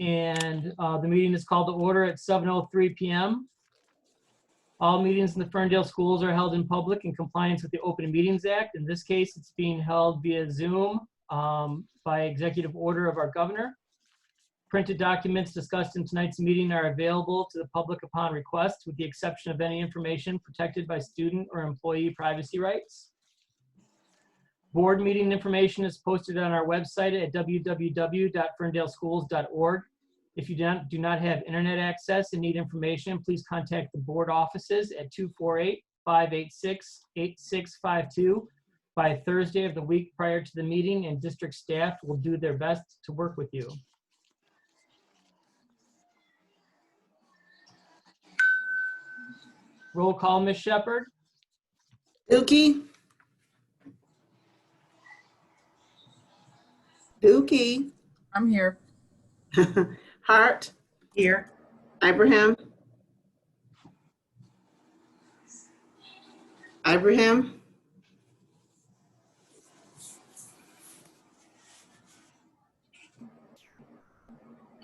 And the meeting is called to order at 7:03 p.m. All meetings in the Ferndale schools are held in public in compliance with the Open Meetings Act. In this case, it's being held via Zoom by executive order of our governor. Printed documents discussed in tonight's meeting are available to the public upon request, with the exception of any information protected by student or employee privacy rights. Board meeting information is posted on our website at www.ferndaleschools.org. If you do not have internet access and need information, please contact the board offices at 248-586-8652 by Thursday of the week prior to the meeting, and district staff will do their best to work with you. Roll call, Ms. Shepherd. Dookie. Dookie. I'm here. Hart. Here. Ibrahim. Ibrahim.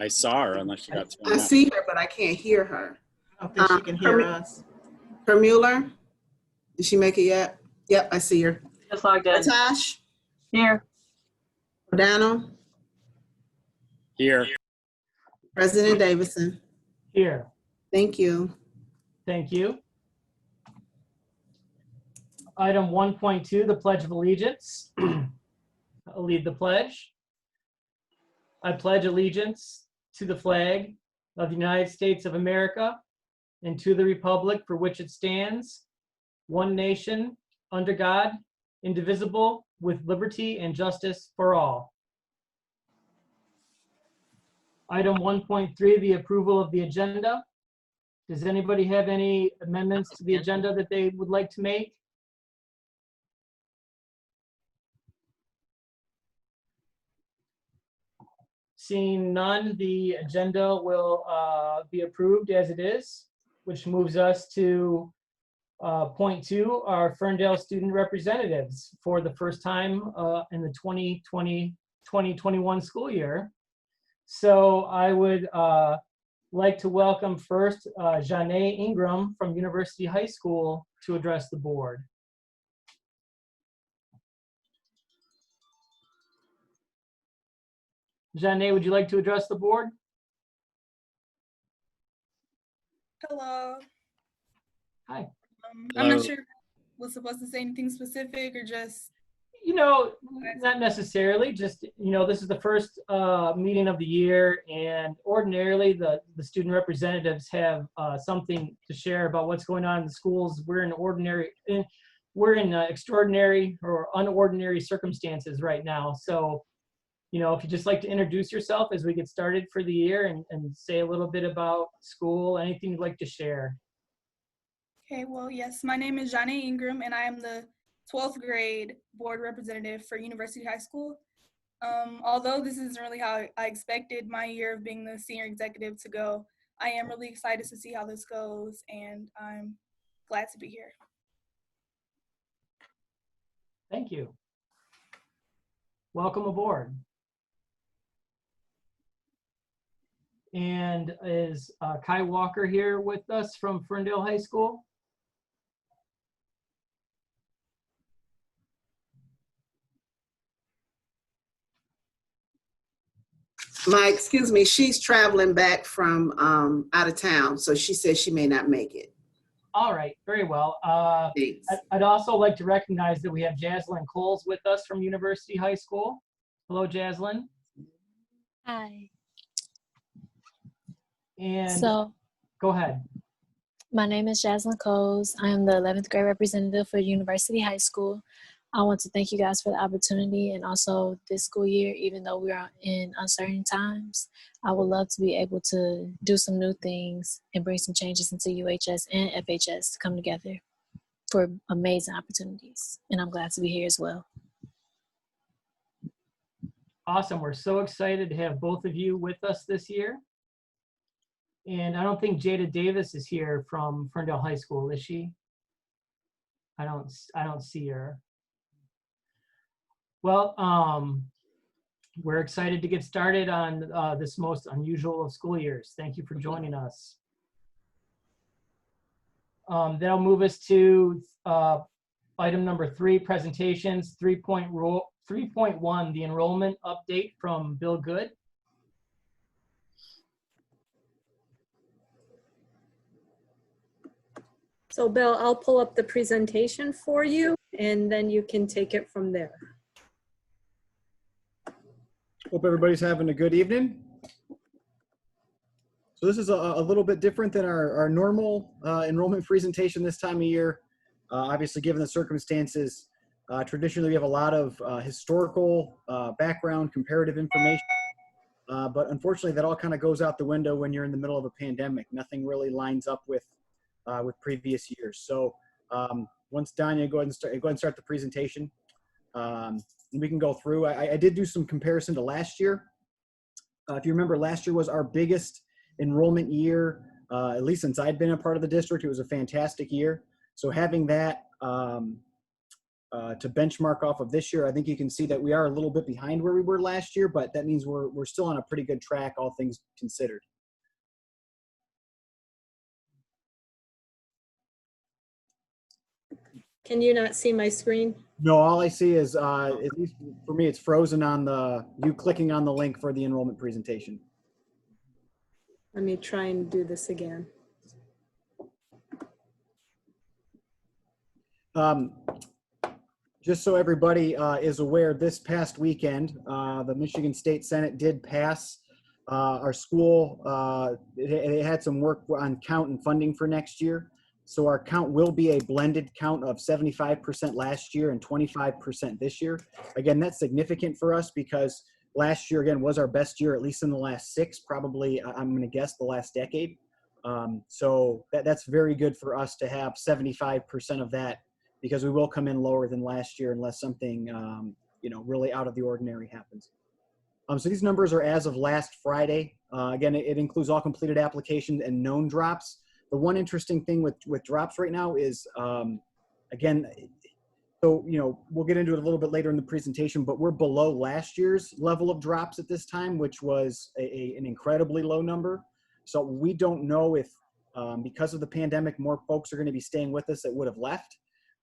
I saw her unless she got thrown I out. see her, but I can't hear her. I don't think she can hear us. Her Mueller. Did she make it yet? Yep, I see her. Just logged in. Natasha. Here. Rodano. Here. President Davison. Here. Thank you. Thank you. Item 1.2, the Pledge of Allegiance. I'll lead the pledge. I pledge allegiance to the flag of the United States of America and to the republic for which it stands, one nation, under God, indivisible, with liberty and justice for all. Item 1.3, the approval of the agenda. Does anybody have any amendments to the agenda that they would like to make? Seeing none, the agenda will be approved as it is, which moves us to point 2, our Ferndale student representatives for the first time in the 2020-2021 school year. So I would like to welcome first Janae Ingram from University High School to address the board. Janae, would you like to address the board? Hello. Hi. I'm not sure if I was supposed to say anything specific or just. You know, not necessarily, just, you know, this is the first meeting of the year, and ordinarily the student representatives have something to share about what's going on in the schools. We're in extraordinary or unordinary circumstances right now. So, you know, if you'd just like to introduce yourself as we get started for the year and say a little bit about school, anything you'd like to share. Okay, well, yes, my name is Janae Ingram, and I am the 12th grade board representative for University High School. Although this isn't really how I expected my year of being the senior executive to go, I am really excited to see how this goes, and I'm glad to be here. Thank you. Welcome aboard. And is Kai Walker here with us from Ferndale High School? Excuse me, she's traveling back from out of town, so she says she may not make it. All right, very well. I'd also like to recognize that we have Jaslyn Coles with us from University High School. Hello, Jaslyn. Hi. And so, go ahead. My name is Jaslyn Coles. I am the 11th grade representative for University High School. I want to thank you guys for the opportunity, and also this school year, even though we are in uncertain times, I would love to be able to do some new things and bring some changes into UHS and FHS to come together for amazing opportunities. And I'm glad to be here as well. Awesome. We're so excited to have both of you with us this year. And I don't think Jada Davis is here from Ferndale High School, is she? I don't see her. Well, We're excited to get started on this most unusual of school years. Thank you for joining us. That'll move us to item number 3, presentations. 3.1, the enrollment update from Bill Good. So Bill, I'll pull up the presentation for you and then you can take it from there. Hope everybody's having a good evening. So this is a little bit different than our normal enrollment presentation this time of year. Obviously, given the circumstances, traditionally we have a lot of historical background, comparative information, but unfortunately that all kind of goes out the window when you're in the middle of a pandemic. Nothing really lines up with previous years. So once done, go ahead and start the presentation. We can go through. I did do some comparison to last year. If you remember, last year was our biggest enrollment year, at least since I'd been a part of the district. It was a fantastic year. So having that to benchmark off of this year, I think you can see that we are a little bit behind where we were last year, but that means we're still on a pretty good track, all things considered. Can you not see my screen? No, all I see is, at least for me, it's frozen on you clicking on the link for the enrollment presentation. Let me try and do this again. Just so everybody is aware, this past weekend, the Michigan State Senate did pass our school. It had some work on count and funding for next year. So our count will be a blended count of 75% last year and 25% this year. Again, that's significant for us because last year, again, was our best year, at least in the last 6, probably, I'm going to guess, the last decade. So that's very good for us to have 75% of that, because we will come in lower than last year unless something, really out of the ordinary happens. So these numbers are as of last Friday. Again, it includes all completed applications and known drops. The one interesting thing with drops right now is, again, so, we'll get into it a little bit later in the presentation, but we're below last year's level of drops at this time, which was an incredibly low number. So we don't know if, because of the pandemic, more folks are going to be staying with us that would have left.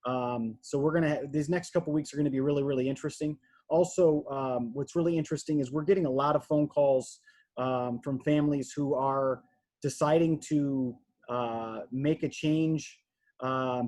So we're going to, these next couple of weeks are going to be really, really interesting. Also, what's really interesting is we're getting a lot of phone calls from families who are deciding to make a change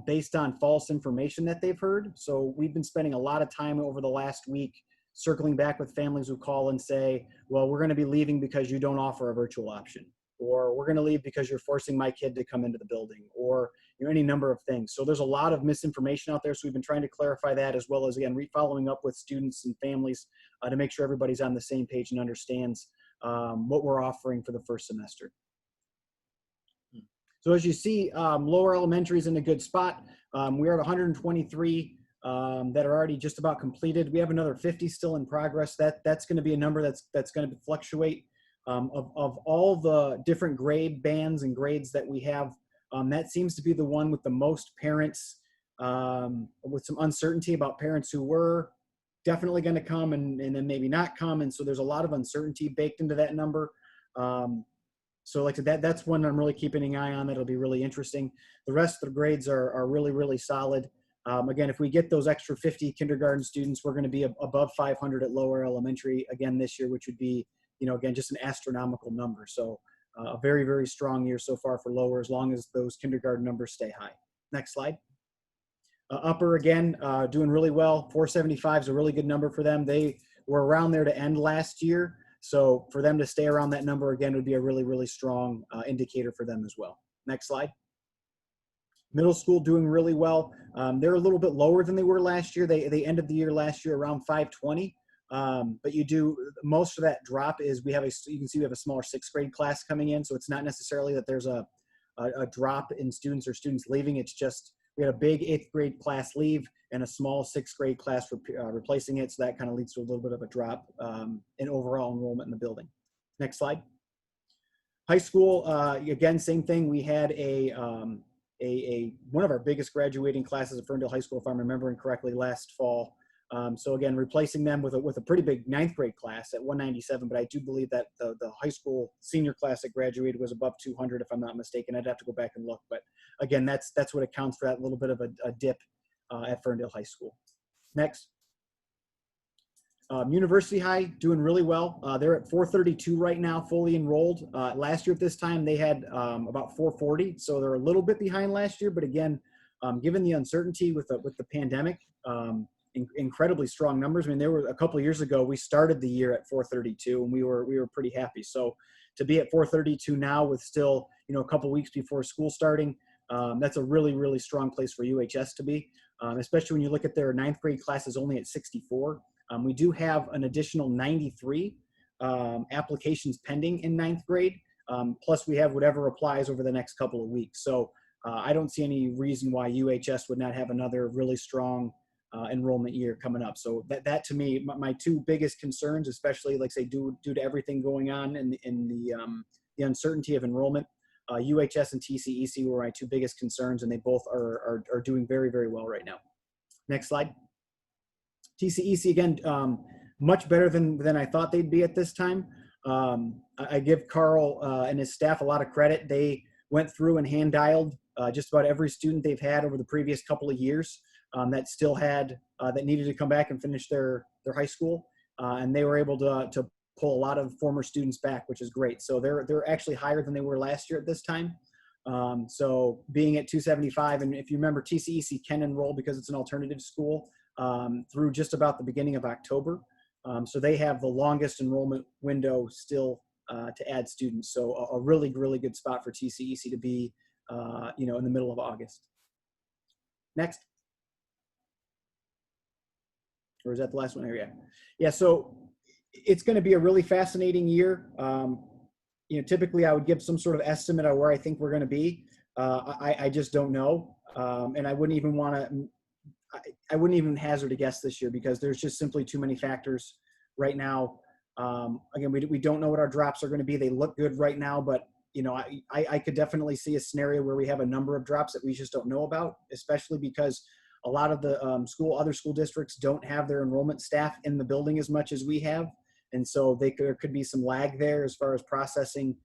based on false information that they've heard. So we've been spending a lot of time over the last week circling back with families who call and say, well, we're going to be leaving because you don't offer a virtual option, or we're going to leave because you're forcing my kid to come into the building, or any number of things. So there's a lot of misinformation out there. So we've been trying to clarify that, as well as, again, following up with students and families to make sure everybody's on the same page and understands what we're offering for the first semester. So as you see, lower elementary is in a good spot. We're at 123 that are already just about completed. We have another 50 still in progress. That's going to be a number that's going to fluctuate. Of all the different grade bands and grades that we have, that seems to be the one with the most parents, with some uncertainty about parents who were definitely going to come and then maybe not come. And so there's a lot of uncertainty baked into that number. So like that's one I'm really keeping an eye on. That'll be really interesting. The rest of the grades are really, really solid. Again, if we get those extra 50 kindergarten students, we're going to be above 500 at lower elementary again this year, which would be, again, just an astronomical number. So a very, very strong year so far for lower, as long as those kindergarten numbers stay high. Next slide. Upper, again, doing really well. 475 is a really good number for them. They were around there to end last year. So for them to stay around that number again would be a really, really strong indicator for them as well. Next slide. Middle school doing really well. They're a little bit lower than they were last year. They ended the year last year around 520. But you do, most of that drop is you can see we have a smaller 6th grade class coming in. So it's not necessarily that there's a drop in students or students leaving. It's just we had a big 8th grade class leave and a small 6th grade class replacing it. So that kind of leads to a little bit of a drop in overall enrollment in the building. Next slide. High school, again, same thing. We had one of our biggest graduating classes at Ferndale High School, if I'm remembering correctly, last fall. So again, replacing them with a pretty big ninth grade class at 197, but I do believe that the high school senior class that graduated was above 200, if I'm not mistaken. I'd have to go back and look, but again, that's what accounts for that little bit of a dip at Ferndale High School. Next. University High doing really well. They're at 432 right now, fully enrolled. Last year at this time, they had about 440, so they're a little bit behind last year, but again, given the uncertainty with the pandemic, incredibly strong numbers. I mean, there were a couple of years ago, we started the year at 432 and we were pretty happy. So to be at 432 now with still, a couple of weeks before school starting, that's a really, really strong place for UHS to be, especially when you look at their ninth grade classes only at 64. We do have an additional 93 applications pending in ninth grade. Plus we have whatever applies over the next couple of weeks. So I don't see any reason why UHS would not have another really strong enrollment year coming up. So that to me, my two biggest concerns, especially like say due to everything going on in the uncertainty of enrollment, UHS and TCEC were my two biggest concerns, and they both are doing very, very well right now. Next slide. TCEC again, much better than I thought they'd be at this time. I give Carl and his staff a lot of credit. They went through and hand dialed just about every student they've had over the previous couple of years that still had that needed to come back and finish their high school, and they were able to pull a lot of former students back, which is great. So they're actually higher than they were last year at this time. So being at 275, and if you remember, TCEC can enroll because it's an alternative school through just about the beginning of October. So they have the longest enrollment window still to add students. So a really, really good spot for TCEC to be, in the middle of August. Next. Or is that the last one here? Yeah. So it's going to be a really fascinating year. Typically I would give some sort of estimate of where I think we're going to be. I just don't know. And I wouldn't even want to, I wouldn't even hazard a guess this year because there's just simply too many factors right now. Again, we don't know what our drops are going to be. They look good right now, but I could definitely see a scenario where we have a number of drops that we just don't know about, especially because a lot of the other school districts don't have their enrollment staff in the building as much as we have. And so there could be some lag there as far as processing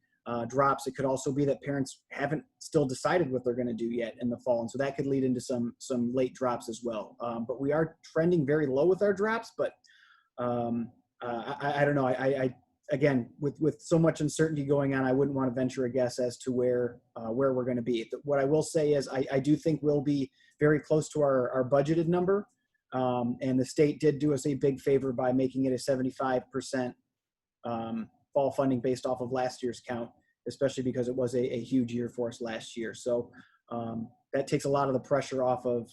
drops. It could also be that parents haven't still decided what they're going to do yet in the fall. And so that could lead into some late drops as well. But we are trending very low with our drops, but I don't know. Again, with so much uncertainty going on, I wouldn't want to venture a guess as to where we're going to be. What I will say is I do think we'll be very close to our budgeted number. And the state did do us a big favor by making it a 75% fall funding based off of last year's count, especially because it was a huge year for us last year. So that takes a lot of the pressure off of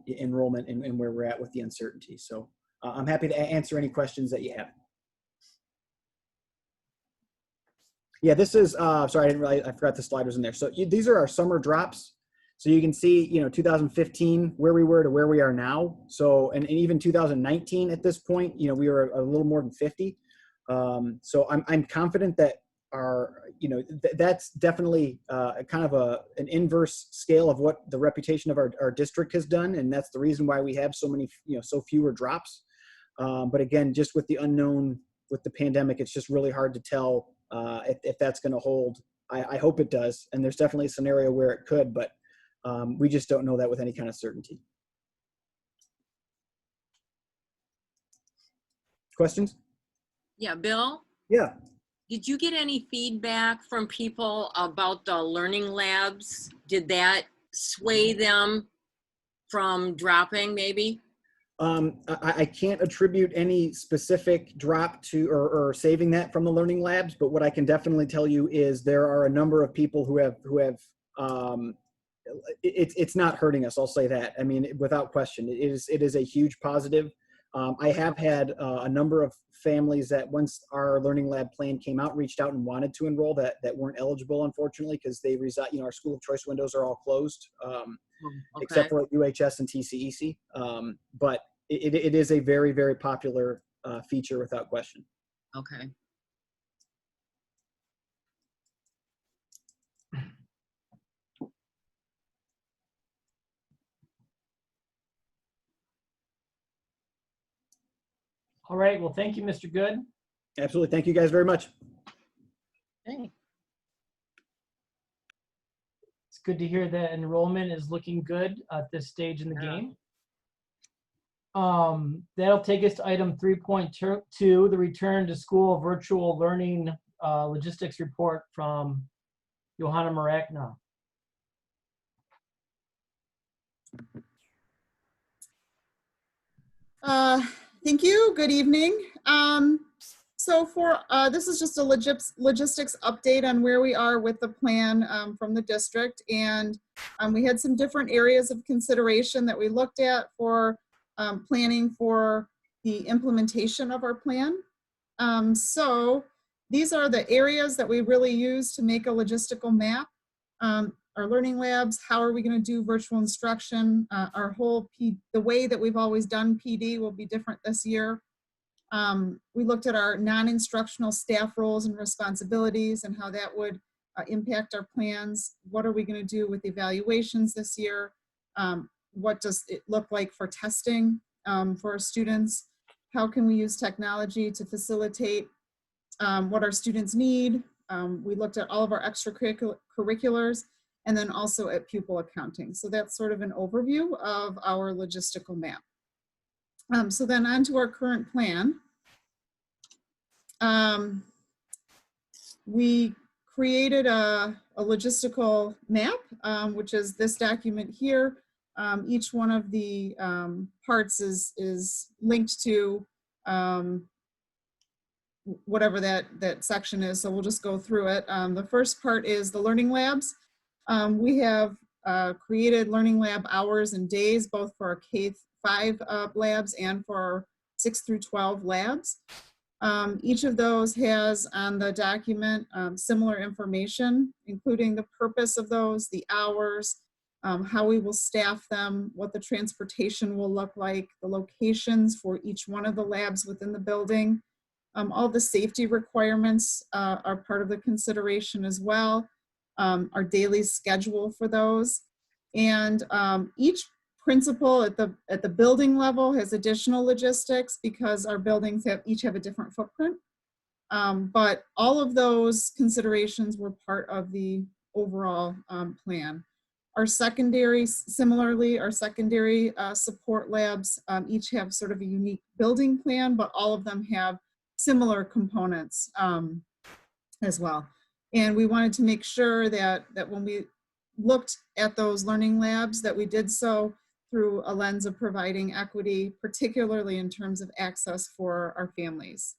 enrollment and where we're at with the uncertainty. So I'm happy to answer any questions that you have. Yeah, this is, sorry, I forgot the slide was in there. So these are our summer drops. So you can see, 2015, where we were to where we are now. So, and even 2019 at this point, we were a little more than 50. So I'm confident that that's definitely kind of an inverse scale of what the reputation of our district has done. And that's the reason why we have so many, so fewer drops. But again, just with the unknown with the pandemic, it's just really hard to tell if that's going to hold. I hope it does. And there's definitely a scenario where it could, but we just don't know that with any kind of certainty. Questions? Yeah, Bill? Yeah. Did you get any feedback from people about the learning labs? Did that sway them from dropping maybe? I can't attribute any specific drop to or saving that from the learning labs, but what I can definitely tell you is there are a number of people who have it's not hurting us. I'll say that. I mean, without question, it is a huge positive. I have had a number of families that once our learning lab plan came out, reached out and wanted to enroll that weren't eligible, unfortunately, because they reside, our school of choice windows are all closed, except for UHS and TCEC. But it is a very, very popular feature without question. Okay. All right, well, thank you, Mr. Good. Absolutely. Thank you guys very much. Okay. It's good to hear that enrollment is looking good at this stage in the Yeah. game. That'll take us to item 3.2, the return to school virtual learning logistics report from Johanna Marakna. Thank you. Good evening. So for this is just a logistics update on where we are with the plan from the district, and we had some different areas of consideration that we looked at for planning for the implementation of our plan. So these are the areas that we really use to make a logistical map. Our learning labs, how are we going to do virtual instruction? The way that we've always done PD will be different this year. We looked at our non-instructional staff roles and responsibilities and how that would impact our plans. What are we going to do with evaluations this year? What does it look like for testing for our students? How can we use technology to facilitate what our students need? We looked at all of our extracurriculars and then also at pupil accounting. So that's sort of an overview of our logistical map. So then on to our current plan. We created a logistical map, which is this document here. Each one of the parts is linked to whatever that section is, so we'll just go through it. The first part is the learning labs. We have created learning lab hours and days, both for our K-5 labs and for our 6 through 12 labs. Each of those has on the document similar information, including the purpose of those, the hours, how we will staff them, what the transportation will look like, the locations for each one of the labs within the building. All the safety requirements are part of the consideration as well. Our daily schedule for those. And each principal at the building level has additional logistics because our buildings each have a different footprint. But all of those considerations were part of the overall plan. Our secondary, similarly, our secondary support labs each have sort of a unique building plan, but all of them have similar components as well. And we wanted to make sure that when we looked at those learning labs, that we did so through a lens of providing equity, particularly in terms of access for our families.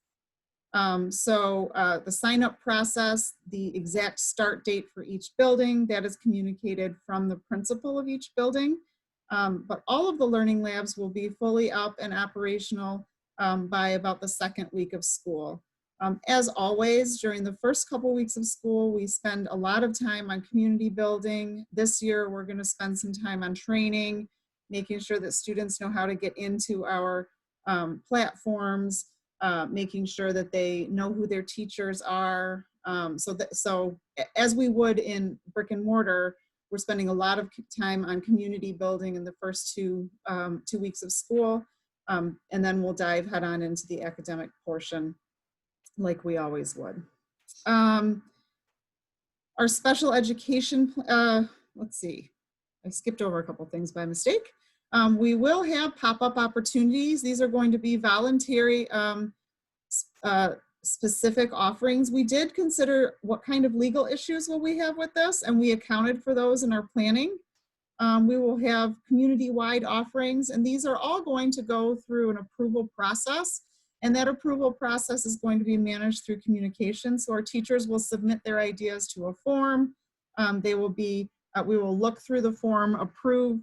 The sign-up process, the exact start date for each building, that is communicated from the principal of each building. But all of the learning labs will be fully up and operational by about the second week of school. As always, during the first couple weeks of school, we spend a lot of time on community building. This year, we're going to spend some time on training, making sure that students know how to get into our platforms, making sure that they know who their teachers are. So as we would in brick and mortar, we're spending a lot of time on community building in the first two weeks of school. And then we'll dive head on into the academic portion like we always would. Our special education, let's see, I skipped over a couple things by mistake. We will have pop-up opportunities. These are going to be voluntary specific offerings. We did consider what kind of legal issues will we have with this, and we accounted for those in our planning. We will have community-wide offerings, and these are all going to go through an approval process, and that approval process is going to be managed through communication. So our teachers will submit their ideas to a form. We will look through the form, approve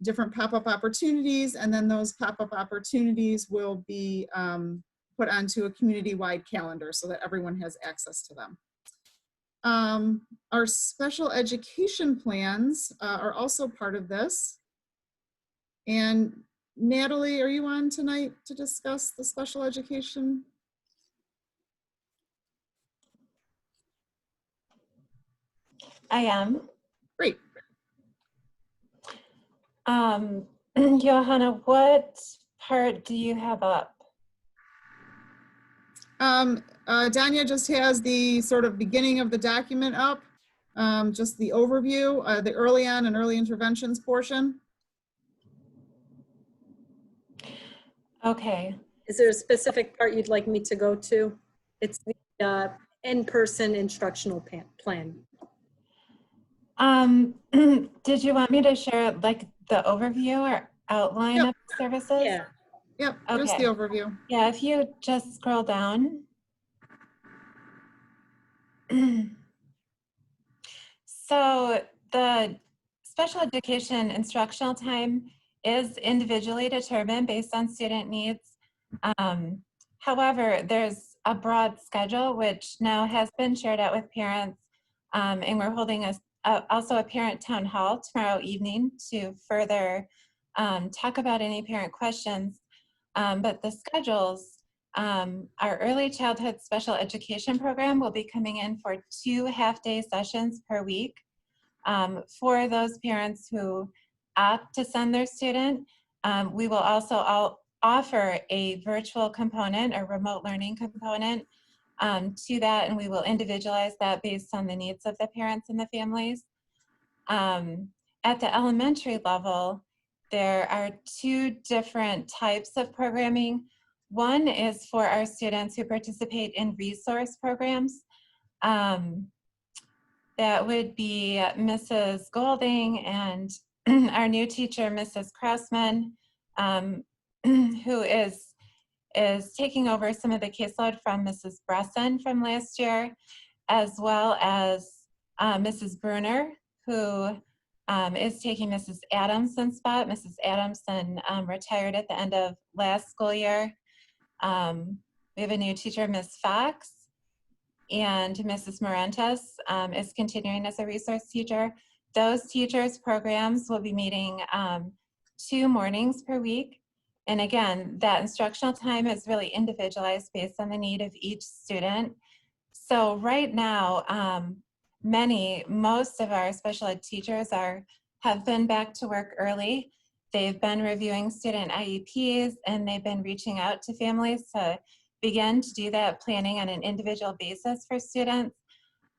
different pop-up opportunities, and then those pop-up opportunities will be put onto a community-wide calendar so that everyone has access to them. Our special education plans are also part of this. And Natalie, are you on tonight to discuss the special education? I am. Great. Johanna, what part do you have up? Danya just has the sort of beginning of the document up, just the overview, the early on and early interventions portion. Okay. Is there a specific part you'd like me to go to? It's the in-person instructional plan. Did you want me to share like the overview or outline Yep. of services? Yeah. Yep, just the Okay. overview. Yeah, if you just scroll down. So the special education instructional time is individually determined based on student needs. However, there's a broad schedule which now has been shared out with parents, and we're holding also a parent town hall tomorrow evening to further talk about any parent questions. But the schedules, our early childhood special education program will be coming in for 2 half-day sessions per week. For those parents who opt to send their student, we will also offer a virtual component or remote learning component to that, and we will individualize that based on the needs of the parents and the families. At the elementary level, there are 2 different types of programming. One is for our students who participate in resource programs. That would be Mrs. Golding and our new teacher, Mrs. Crossman, who is taking over some of the caseload from Mrs. Bresson from last year, as well as Mrs. Bruner, who is taking Mrs. Adamson's spot. Mrs. Adamson retired at the end of last school year. We have a new teacher, Ms. Fox, and Mrs. Morantes is continuing as a resource teacher. Those teachers' programs will be meeting 2 mornings per week. And again, that instructional time is really individualized based on the need of each student. So right now, most of our special ed teachers have been back to work early. They've been reviewing student IEPs, and they've been reaching out to families to begin to do that planning on an individual basis for students.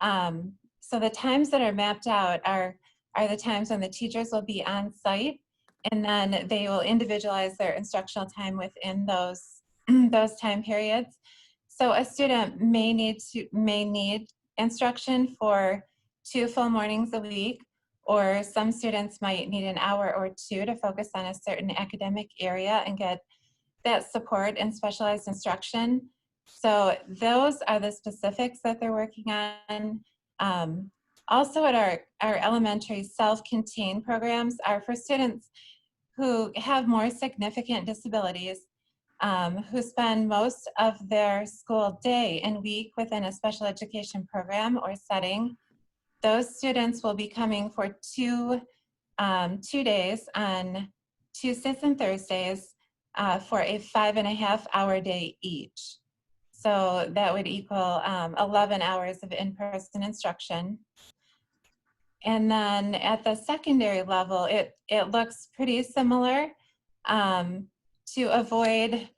So the times that are mapped out are the times when the teachers will be on site, and then they will individualize their instructional time within those time periods. So a student may need instruction for 2 full mornings a week, or some students might need an hour or 2 to focus on a certain academic area and get that support and specialized instruction. So those are the specifics that they're working on. Also at our elementary self-contained programs are for students who have more significant disabilities, who spend most of their school day and week within a special education program or setting. Those students will be coming for 2 days on Tuesdays and Thursdays for a 5.5-hour day each. So that would equal 11 hours of in-person instruction. And then at the secondary level, it looks pretty similar. To avoid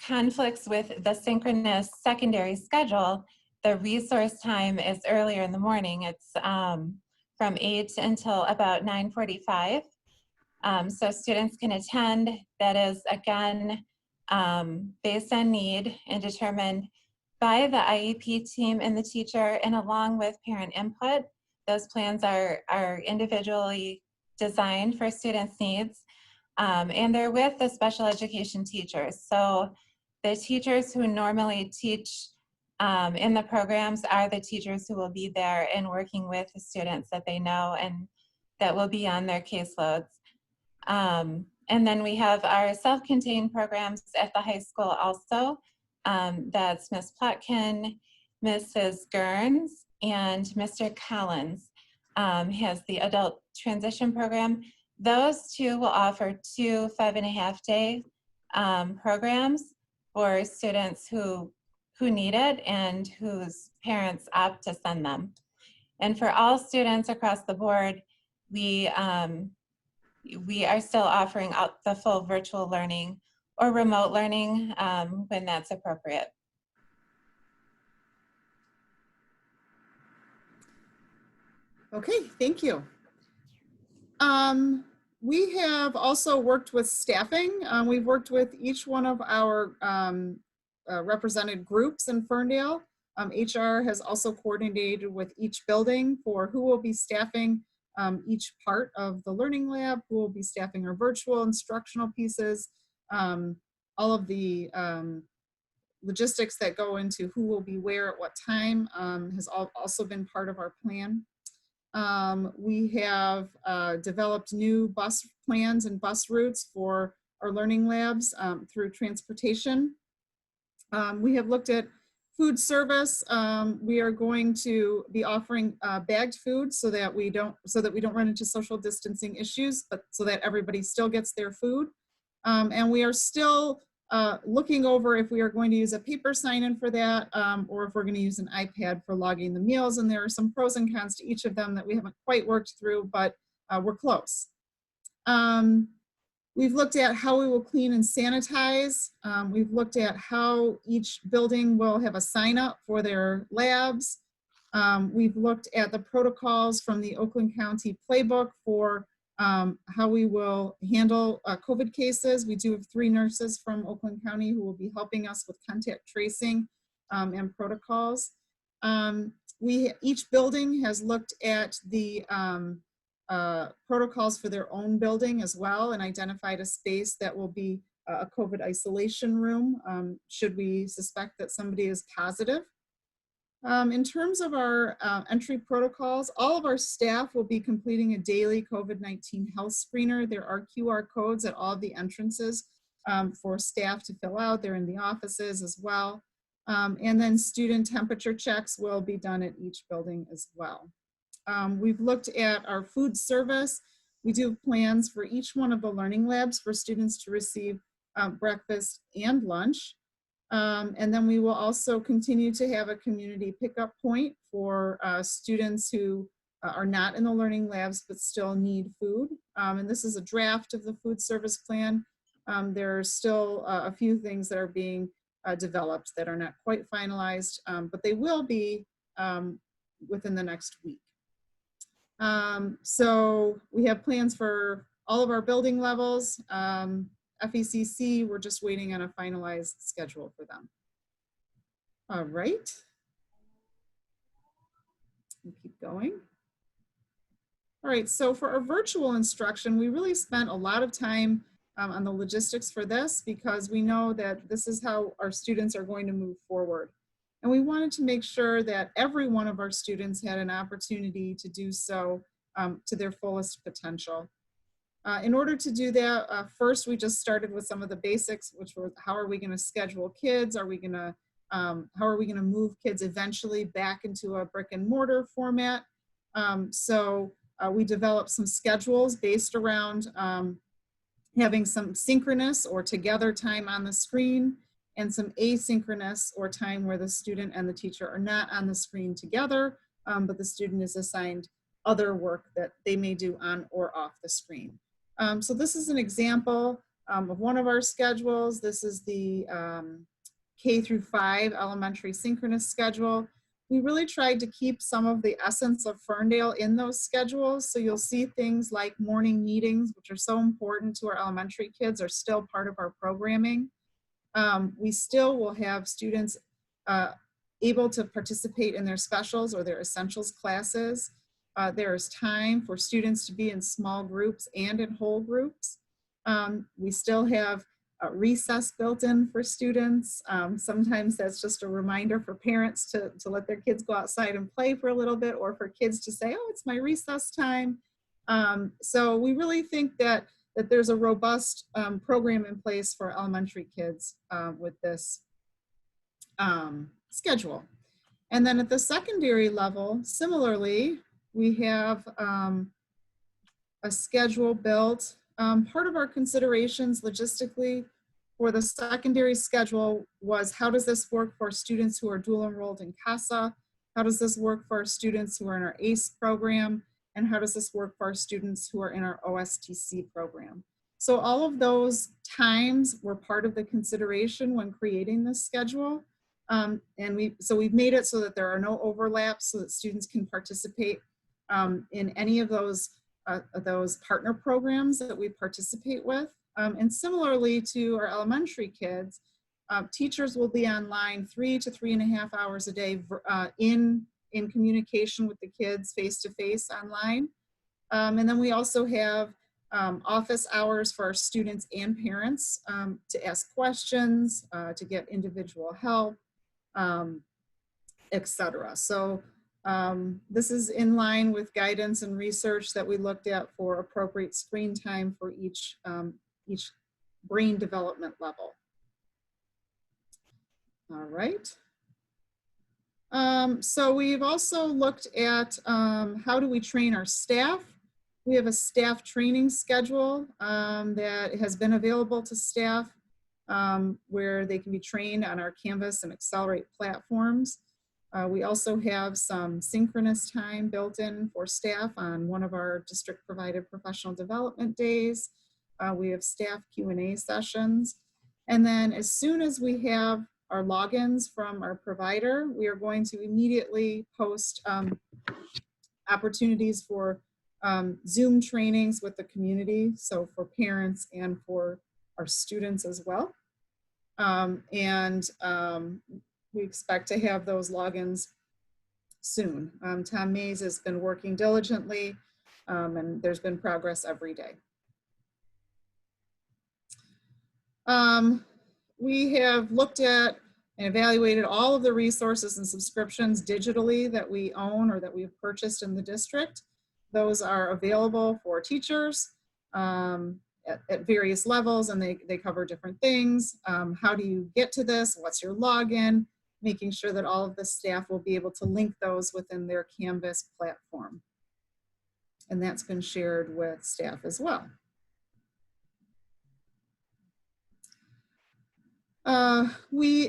conflicts with the synchronous secondary schedule, the resource time is earlier in the morning. It's from 8 until about 9:45. So students can attend. That is, again, based on need and determined by the IEP team and the teacher, and along with parent input. Those plans are individually designed for students' needs, and they're with the special education teachers. So the teachers who normally teach in the programs are the teachers who will be there and working with the students that they know and that will be on their caseloads. And then we have our self-contained programs at the high school also. That's Ms. Plotkin, Mrs. Gerns, and Mr. Collins has the adult transition program. Those 2 will offer 2 5.5-day programs for students who need it and whose parents opt to send them. And for all students across the board, we are still offering out the full virtual learning or remote learning when that's appropriate. Okay, thank you. We have also worked with staffing. We've worked with each one of our represented groups in Ferndale. HR has also coordinated with each building for who will be staffing each part of the Learning Lab, who will be staffing our virtual instructional pieces, all of the logistics that go into who will be where at what time has also been part of our plan. We have developed new bus plans and bus routes for our learning labs through transportation. We have looked at food service. We are going to be offering bagged food so that we don't run into social distancing issues, but so that everybody still gets their food. And we are still looking over if we are going to use a paper sign-in for that, or if we're going to use an iPad for logging the meals. And there are some pros and cons to each of them that we haven't quite worked through, but we're close. We've looked at how we will clean and sanitize. We've looked at how each building will have a sign up for their labs. We've looked at the protocols from the Oakland County playbook for how we will handle COVID cases. We do have 3 nurses from Oakland County who will be helping us with contact tracing and protocols. Each building has looked at the protocols for their own building as well and identified a space that will be a COVID isolation room should we suspect that somebody is positive. In terms of our entry protocols, all of our staff will be completing a daily COVID-19 health screener. There are QR codes at all of the entrances for staff to fill out. They're in the offices as well. And then student temperature checks will be done at each building as well. We've looked at our food service. We do have plans for each one of the learning labs for students to receive breakfast and lunch. And then we will also continue to have a community pickup point for students who are not in the learning labs but still need food. And this is a draft of the food service plan. There are still a few things that are being developed that are not quite finalized, but they will be within the next week. So we have plans for all of our building levels. FECC, we're just waiting on a finalized schedule for them. All right. We'll keep going. All right, so for our virtual instruction, we really spent a lot of time on the logistics for this because we know that this is how our students are going to move forward. And we wanted to make sure that every one of our students had an opportunity to do so to their fullest potential. In order to do that, first we just started with some of the basics, which were how are we going to schedule kids? How are we going to move kids eventually back into a brick and mortar format? We developed some schedules based around having some synchronous or together time on the screen and some asynchronous or time where the student and the teacher are not on the screen together, but the student is assigned other work that they may do on or off the screen. So this is an example of one of our schedules. This is the K through 5 elementary synchronous schedule. We really tried to keep some of the essence of Ferndale in those schedules. So you'll see things like morning meetings, which are so important to our elementary kids, are still part of our programming. We still will have students able to participate in their specials or their essentials classes. There is time for students to be in small groups and in whole groups. We still have recess built in for students. Sometimes that's just a reminder for parents to let their kids go outside and play for a little bit, or for kids to say, oh, it's my recess time. So we really think that there's a robust program in place for elementary kids with this schedule. And then at the secondary level, similarly, we have a schedule built. Part of our considerations logistically for the secondary schedule was, how does this work for students who are dual enrolled in CASA? How does this work for our students who are in our ACE program? And how does this work for our students who are in our OSTC program? So all of those times were part of the consideration when creating this schedule. And we've made it so that there are no overlaps so that students can participate in any of those partner programs that we participate with. And similarly to our elementary kids, teachers will be online 3 to 3.5 hours a day in communication with the kids face-to-face online. And then we also have office hours for our students and parents to ask questions, to get individual help, etc. So this is in line with guidance and research that we looked at for appropriate screen time for each brain development level. All right. So we've also looked at how do we train our staff. We have a staff training schedule that has been available to staff where they can be trained on our Canvas and Accelerate platforms. We also have some synchronous time built in for staff on one of our district provided professional development days. We have staff Q&A sessions. And then as soon as we have our logins from our provider, we are going to immediately post opportunities for Zoom trainings with the community, so for parents and for our students as well. We expect to have those logins soon. Tom Mays has been working diligently, and there's been progress every day. We have looked at and evaluated all of the resources and subscriptions digitally that we own or that we've purchased in the district. Those are available for teachers at various levels, and they cover different things. How do you get to this? What's your login? Making sure that all of the staff will be able to link those within their Canvas platform. And that's been shared with staff as well.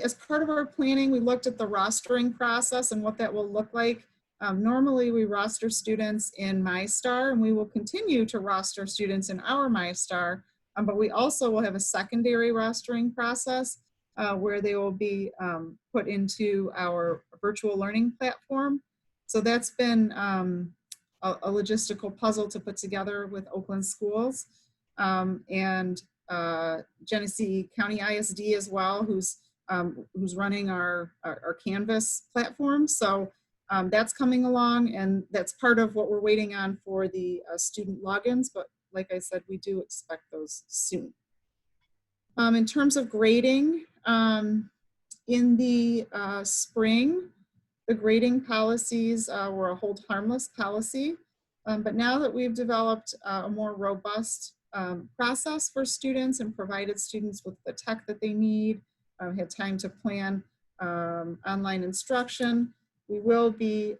As part of our planning, we looked at the rostering process and what that will look like. Normally we roster students in MyStar, and we will continue to roster students in our MyStar, but we also will have a secondary rostering process where they will be put into our virtual learning platform. So that's been a logistical puzzle to put together with Oakland schools and Genesee County ISD as well, who's running our Canvas platform. So that's coming along, and that's part of what we're waiting on for the student logins. But like I said, we do expect those soon. In terms of grading, in the spring, the grading policies were a hold harmless policy. But now that we've developed a more robust process for students and provided students with the tech that they need, had time to plan online instruction, we will be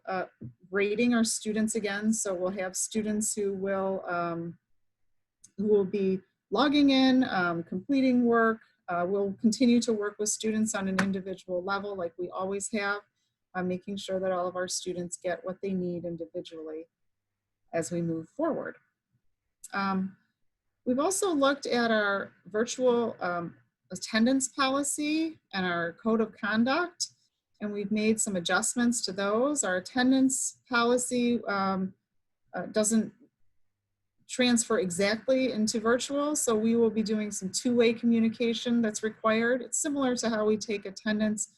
grading our students again. So we'll have students who will be logging in, completing work. We'll continue to work with students on an individual level like we always have, making sure that all of our students get what they need individually as we move forward. We've also looked at our virtual attendance policy and our code of conduct, and we've made some adjustments to those. Our attendance policy doesn't transfer exactly into virtual, so we will be doing some two-way communication that's required. It's similar to how we take attendance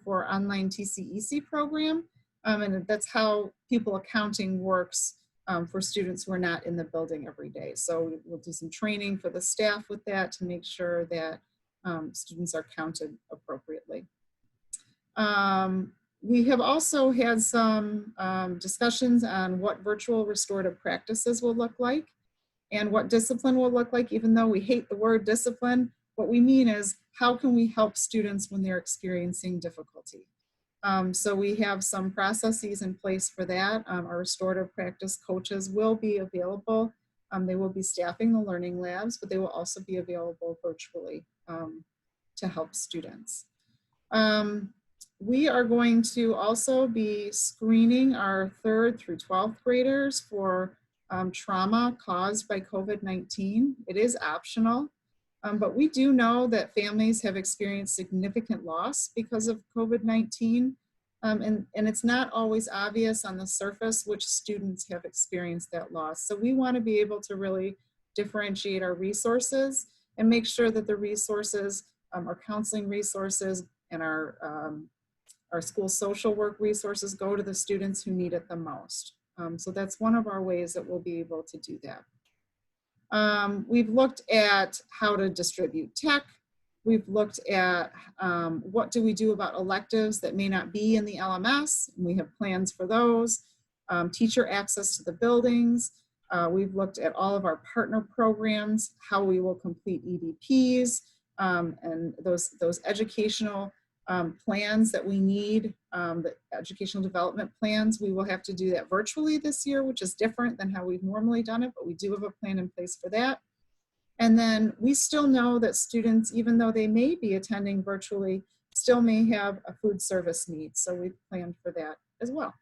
for online TCEC program, and that's how pupil accounting works for students who are not in the building every day. So we'll do some training for the staff with that to make sure that students are counted appropriately. We have also had some discussions on what virtual restorative practices will look like and what discipline will look like. Even though we hate the word discipline, what we mean is how can we help students when they're experiencing difficulty? So we have some processes in place for that. Our restorative practice coaches will be available. They will be staffing the learning labs, but they will also be available virtually to help students. We are going to also be screening our 3rd through 12th graders for trauma caused by COVID-19. It is optional, but we do know that families have experienced significant loss because of COVID-19. and it's not always obvious on the surface which students have experienced that loss. So we want to be able to really differentiate our resources and make sure that the resources, our counseling resources and our school social work resources go to the students who need it the most. So that's one of our ways that we'll be able to do that. We've looked at how to distribute tech. We've looked at what do we do about electives that may not be in the LMS. And we have plans for those. Teacher access to the buildings. We've looked at all of our partner programs, how we will complete EDPs, and those educational plans that we need, the educational development plans. We will have to do that virtually this year, which is different than how we've normally done it, but we do have a plan in place for that. And then we still know that students, even though they may be attending virtually, still may have a food service need. So we've planned for that as well.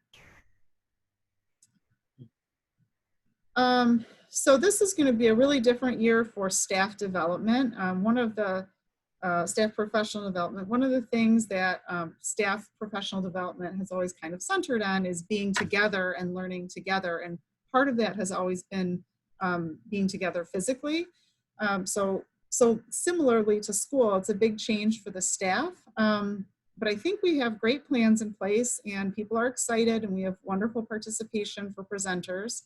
So this is going to be a really different year for staff development. One of the staff professional development, one of the things that staff professional development has always kind of centered on is being together and learning together. And part of that has always been being together physically. So similarly to school, it's a big change for the staff. But I think we have great plans in place and people are excited and we have wonderful participation for presenters.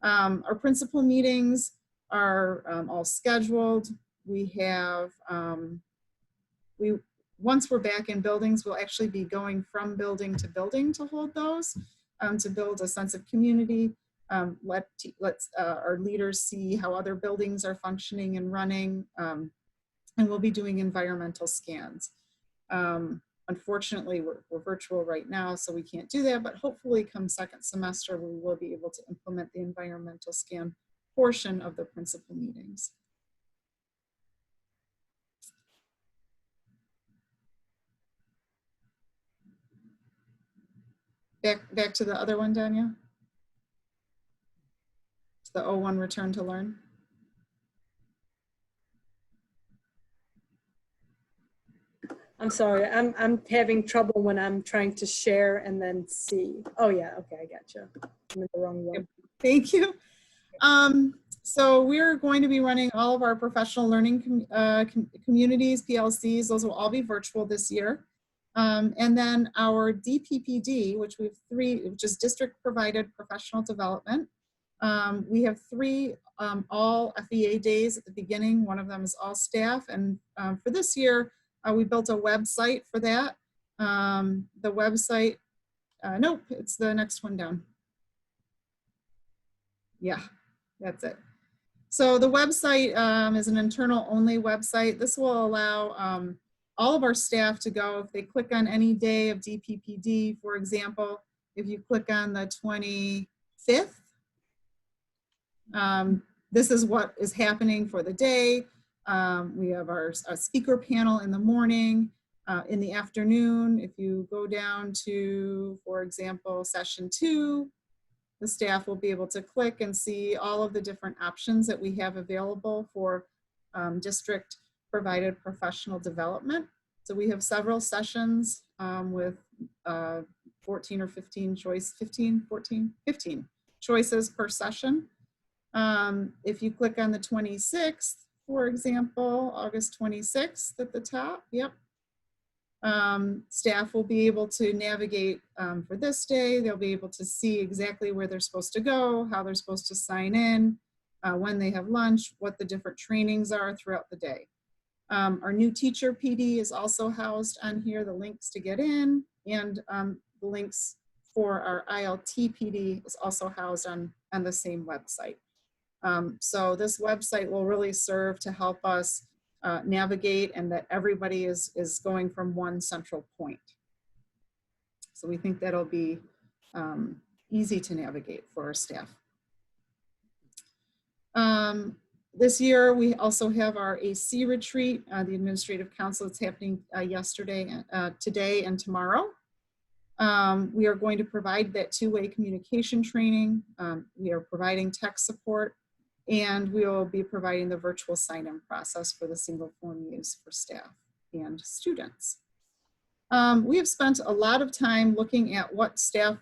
Our principal meetings are all scheduled. We have, once we're back in buildings, we'll actually be going from building to hold those to build a sense of community. Let our leaders see how other buildings are functioning and running, and we'll be doing environmental scans. Unfortunately, we're virtual right now, so we can't do that, but hopefully come second semester, we will be able to implement the environmental scan portion of the principal meetings. Back to the other one, Danya. The O1 return to learn. I'm sorry, I'm having trouble when I'm trying to share and then see. Oh yeah, okay, I gotcha. I'm in the wrong one. Thank you. So we're going to be running all of our professional learning communities, PLCs, those will all be virtual this year. And then our DPPD, which we have three, which is district provided professional development. We have three all FEA days at the beginning. One of them is all staff. And for this year, we built a website for that. The website, nope, it's the next one down. Yeah, that's it. So the website is an internal only website. This will allow all of our staff to go, if they click on any day of DPPD, for example, if you click on the 25th, this is what is happening for the day. We have our speaker panel in the morning. In the afternoon, if you go down to, for example, session 2, the staff will be able to click and see all of the different options that we have available for district provided professional development. So we have several sessions with 14 or 15 choice, 15 choices per session. If you click on the 26th, for example, August 26th at the top, yep. Staff will be able to navigate for this day. They'll be able to see exactly where they're supposed to go, how they're supposed to sign in, when they have lunch, what the different trainings are throughout the day. Our new teacher PD is also housed on here, the links to get in, and the links for our ILT PD is also housed on the same website. So this website will really serve to help us navigate and that everybody is going from one central point. So we think that'll be easy to navigate for our staff. This year, we also have our AC retreat, the Administrative Council. It's happening today and tomorrow. We are going to provide that two-way communication training. We are providing tech support, and we will be providing the virtual sign-in process for the single form use for staff and students. We have spent a lot of time looking at what staff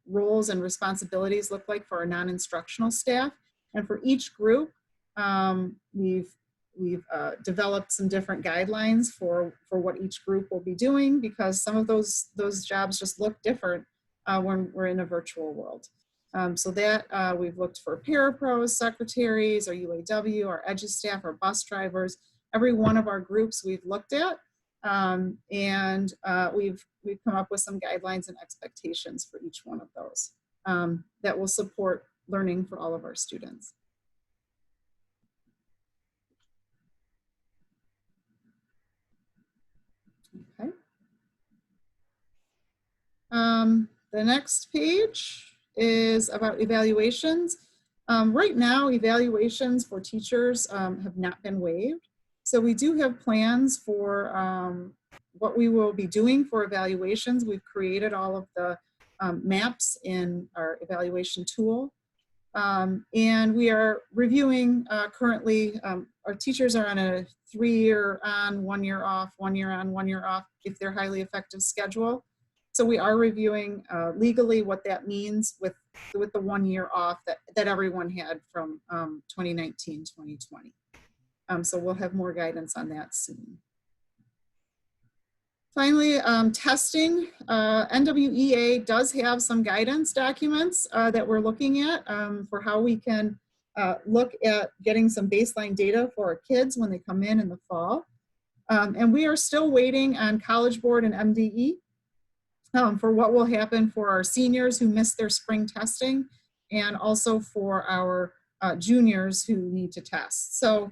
roles and responsibilities look like for our non-instructional staff. And for each group, we've developed some different guidelines for what each group will be doing, because some of those jobs just look different when we're in a virtual world. So that we've looked for parapros, secretaries, our UAW, our EDGE staff, our bus drivers. Every one of our groups we've looked at, and we've come up with some guidelines and expectations for each one of those that will support learning for all of our students. Okay. The next page is about evaluations. Right now, evaluations for teachers have not been waived. So we do have plans for what we will be doing for evaluations. We've created all of the maps in our evaluation tool. And we are reviewing currently, our teachers are on a 3-year on, 1 year off, 1 year on, 1 year off, if they're highly effective schedule. So we are reviewing legally what that means with the 1 year off that everyone had from 2019, 2020. So we'll have more guidance on that soon. Finally, testing. NWEA does have some guidance documents that we're looking at for how we can look at getting some baseline data for our kids when they come in the fall. And we are still waiting on College Board and MDE for what will happen for our seniors who missed their spring testing, and also for our juniors who need to test. So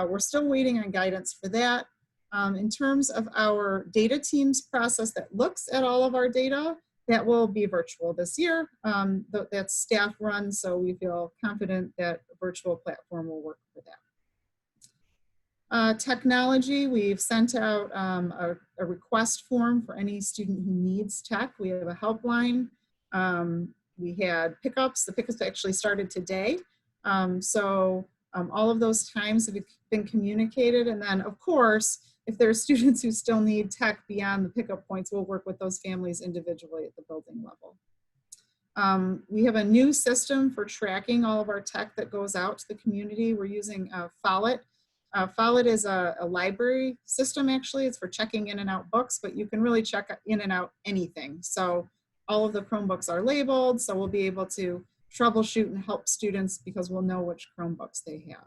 we're still waiting on guidance for that. In terms of our data teams process that looks at all of our data, that will be virtual this year. That's staff run, so we feel confident that a virtual platform will work for that. Technology, we've sent out a request form for any student who needs tech. We have a helpline. We had pickups. The pickups actually started today. All of those times have been communicated. And then, of course, if there are students who still need tech beyond the pickup points, we'll work with those families individually at the building level. We have a new system for tracking all of our tech that goes out to the community. We're using Follett. Follett is a library system, actually. It's for checking in and out books, but you can really check in and out anything. So all of the Chromebooks are labeled, so we'll be able to troubleshoot and help students because we'll know which Chromebooks they have.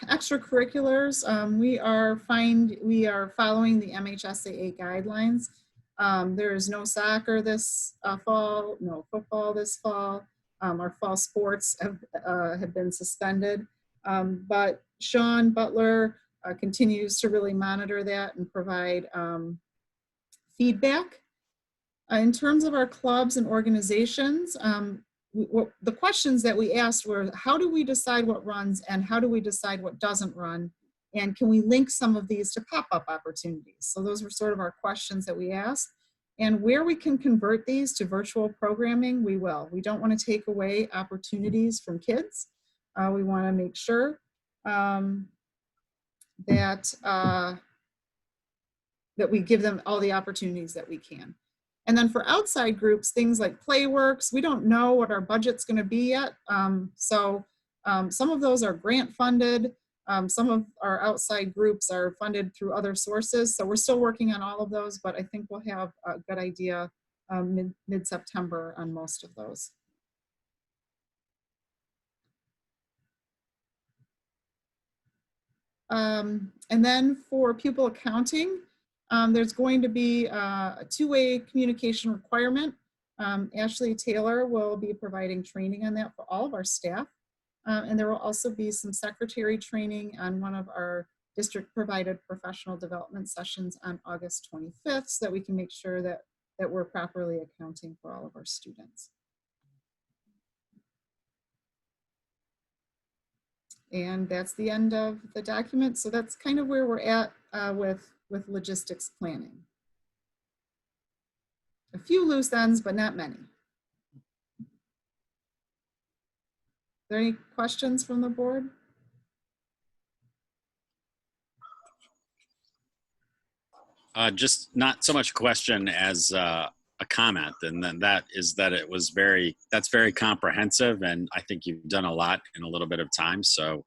Extracurriculars, we are following the MHSAA guidelines. There is no soccer this fall, no football this fall. Our fall sports have been suspended, but Sean Butler continues to really monitor that and provide feedback. In terms of our clubs and organizations, the questions that we asked were, how do we decide what runs and how do we decide what doesn't run? And can we link some of these to pop-up opportunities? So those were sort of our questions that we asked. And where we can convert these to virtual programming, we will. We don't want to take away opportunities from kids. We want to make sure that we give them all the opportunities that we can. And then for outside groups, things like Playworks, we don't know what our budget's going to be yet. Some of those are grant funded. Some of our outside groups are funded through other sources. So we're still working on all of those, but I think we'll have a good idea mid-September on most of those. And then for pupil accounting, there's going to be a two-way communication requirement. Ashley Taylor will be providing training on that for all of our staff. And there will also be some secretary training on one of our district-provided professional development sessions on August 25th so that we can make sure that we're properly accounting for all of our students. And that's the end of the document. So that's kind of where we're at with logistics planning. A few loose ends, but not many. Are there any questions from the board? Just not so much a question as a comment, and then that's very comprehensive, and I think you've done a lot in a little bit of time. So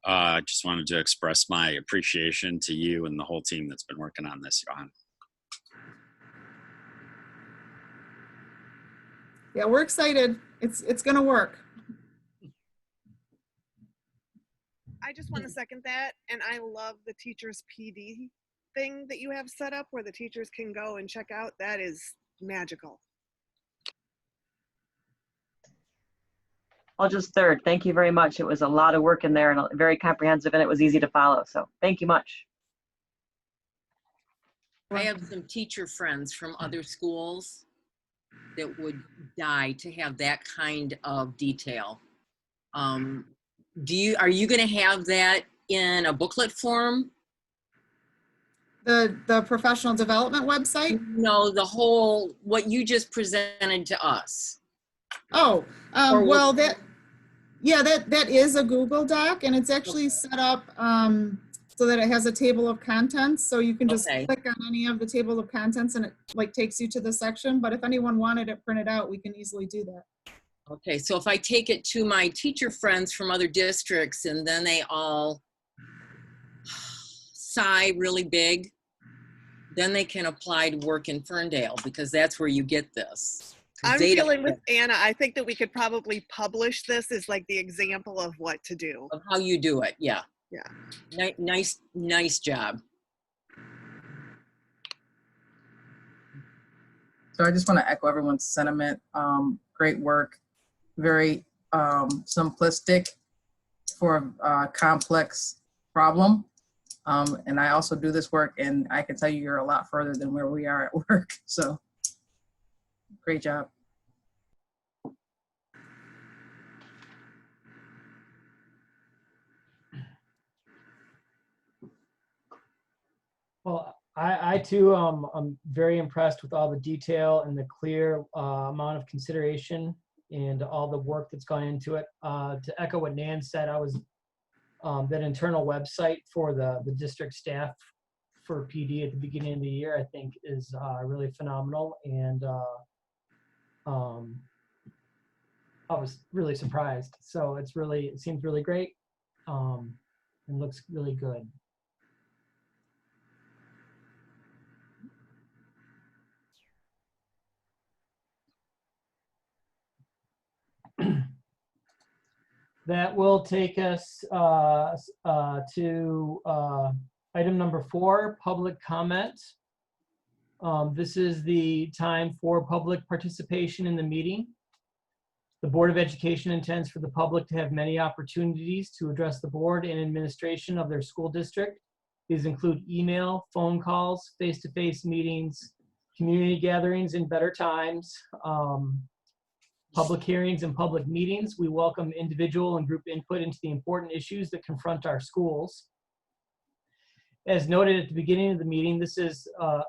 I just wanted to express my appreciation to you and the whole team that's been working on this, Johan. Yeah, we're excited. It's gonna work. I just want to second that, and I love the teachers PD thing that you have set up where the teachers can go and check out. That is magical. I'll just third. Thank you very much. It was a lot of work in there and very comprehensive, and it was easy to follow. So thank you much. I have some teacher friends from other schools that would die to have that kind of detail. Are you going to have that in a booklet form? The professional development website? No, what you just presented to us. Oh, well, that is a Google Doc, and it's actually set up so that it has a table of contents. So you can just click on any of the table of contents, and it like takes you to the section. But if anyone wanted it printed out, we can easily do that. Okay, so if I take it to my teacher friends from other districts and then they all sigh really big, then they can apply to work in Ferndale, because that's where you get this. I'm feeling with Anna, I think that we could probably publish this as like the example of what to do. Of how you do it, yeah. Yeah. Nice job. So I just want to echo everyone's sentiment. Great work. Very simplistic for a complex problem. And I also do this work, and I can tell you you're a lot further than where we are at work. So great job. Well, I too, I'm very impressed with all the detail and the clear amount of consideration and all the work that's gone into it. To echo what Nan said, I was that internal website for the district staff for PD at the beginning of the year, I think is really phenomenal. And I was really surprised. So it seems really great and looks really good. That will take us to item number 4, public comment. This is the time for public participation in the meeting. The Board of Education intends for the public to have many opportunities to address the board and administration of their school district. These include email, phone calls, face-to-face meetings, community gatherings in better times, public hearings and public meetings. We welcome individual and group input into the important issues that confront our schools. As noted at the beginning of the meeting, this is an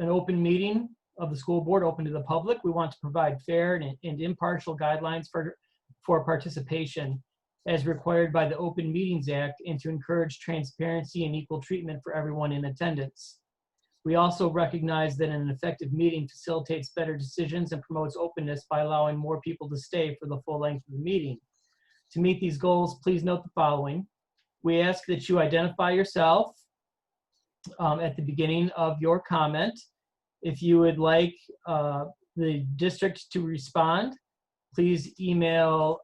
open meeting of the school board, open to the public. We want to provide fair and impartial guidelines for participation as required by the Open Meetings Act, and to encourage transparency and equal treatment for everyone in attendance. We also recognize that an effective meeting facilitates better decisions and promotes openness by allowing more people to stay for the full length of the meeting. To meet these goals, please note the following. We ask that you identify yourself at the beginning of your comment. If you would like the district to respond, please email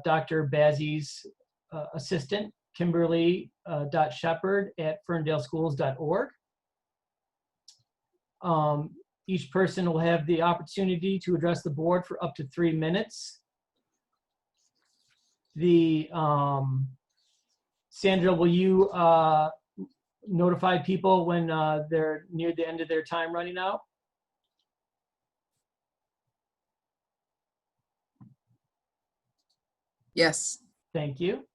Dr. Bazzi's assistant, Kimberly.Shepherd@ferndaleschools.org. Each person will have the opportunity to address the board for up to 3 minutes. Sandra, will you notify people when they're near the end of their time running out? Yes. Thank you.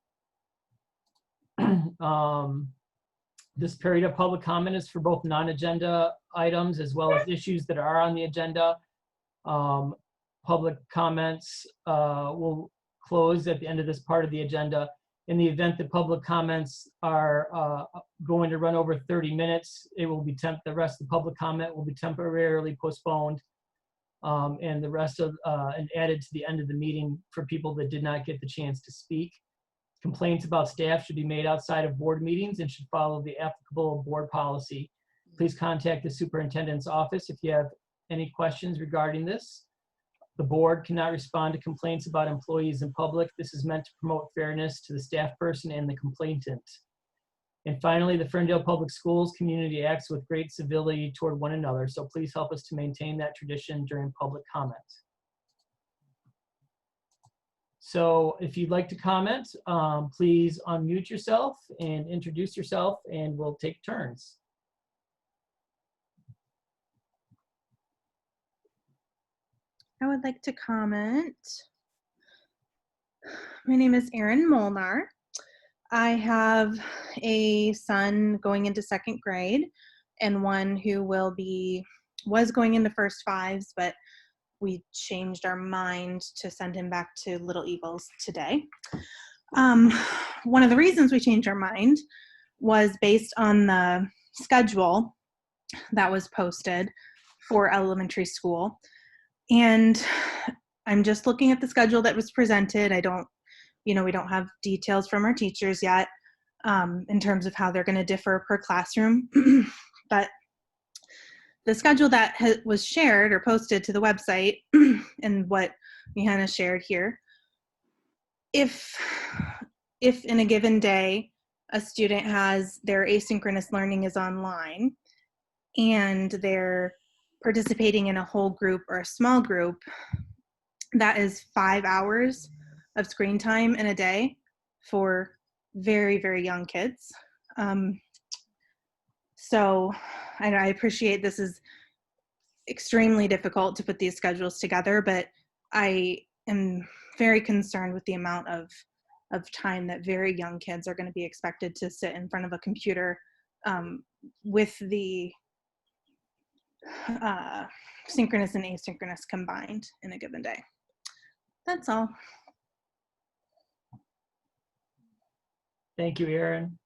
This period of public comment is for both non-agenda items as well as issues that are on the agenda. Public comments will close at the end of this part of the agenda. In the event that public comments are going to run over 30 minutes, it will be the rest of the public comment will be temporarily postponed, and the rest of and added to the end of the meeting for people that did not get the chance to speak. Complaints about staff should be made outside of board meetings and should follow the applicable board policy. Please contact the superintendent's office if you have any questions regarding this. The board cannot respond to complaints about employees in public. This is meant to promote fairness to the staff person and the complainant. And finally, the Ferndale Public Schools community acts with great civility toward one another, so please help us to maintain that tradition during public comment. So if you'd like to comment, please unmute yourself and introduce yourself, and we'll take turns. I would like to comment. My name is Erin Molnar. I have a son going into 2nd grade and one who was going into first fives, but we changed our mind to send him back to Little Eagles today. One of the reasons we changed our mind was based on the schedule that was posted for elementary school. And I'm just looking at the schedule that was presented. We don't have details from our teachers yet in terms of how they're going to differ per classroom. But the schedule that was shared or posted to the website and what Johanna shared here, if in a given day a student has their asynchronous learning is online and they're participating in a whole group or a small group, that is 5 hours of screen time in a day for very, very young kids. So I appreciate this is extremely difficult to put these schedules together, but I am very concerned with the amount of time that very young kids are going to be expected to sit in front of a computer with the synchronous and asynchronous combined in a given day. That's all. Thank you, Erin.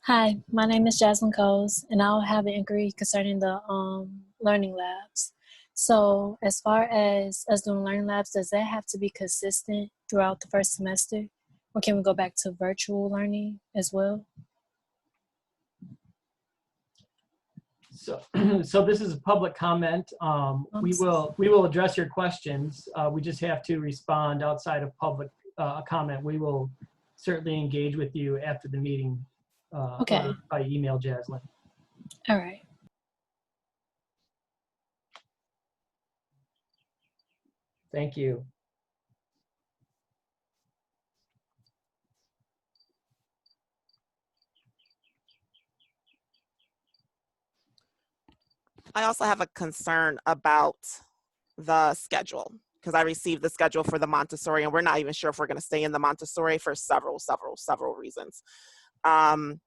Hi, my name is Jasmine Coles, and I'll have an inquiry concerning the learning labs. So as far as us doing learning labs, does that have to be consistent throughout the first semester? Or can we go back to virtual learning as well? So this is a public comment. We will address your questions. We just have to respond outside of public comment. We will certainly engage with you after the meeting Okay. by email, Jaslyn. All right. Thank you. I also have a concern about the schedule because I received the schedule for the Montessori and we're not even sure if we're going to stay in the Montessori for several reasons. But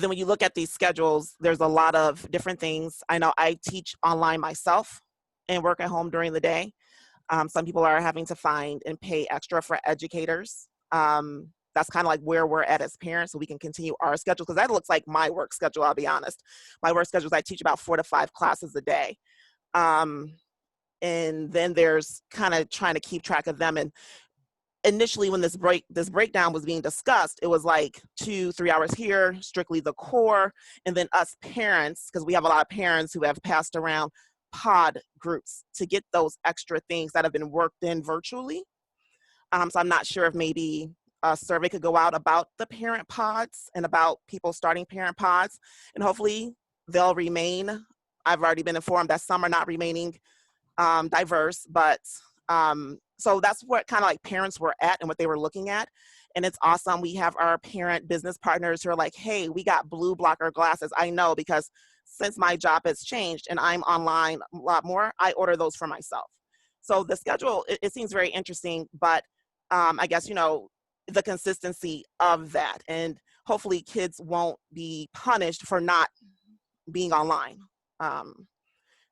then when you look at these schedules, there's a lot of different things. I know I teach online myself and work at home during the day. Some people are having to find and pay extra for educators. That's kind of like where we're at as parents, so we can continue our schedule, because that looks like my work schedule, I'll be honest. My work schedule is I teach about 4 to 5 classes a day. And then there's kind of trying to keep track of them. And initially when this breakdown was being discussed, it was like 2-3 hours here, strictly the core, and then us parents, because we have a lot of parents who have passed around pod groups to get those extra things that have been worked in virtually. So I'm not sure if maybe a survey could go out about the parent pods and about people starting parent pods, and hopefully they'll remain. I've already been informed that some are not remaining diverse, but so that's what kind of like parents were at and what they were looking at. And it's awesome. We have our parent business partners who are like, hey, we got blue blocker glasses. I know, because since my job has changed and I'm online a lot more, I order those for myself. So the schedule, it seems very interesting, but I guess, you know, the consistency of that. And hopefully kids won't be punished for not being online,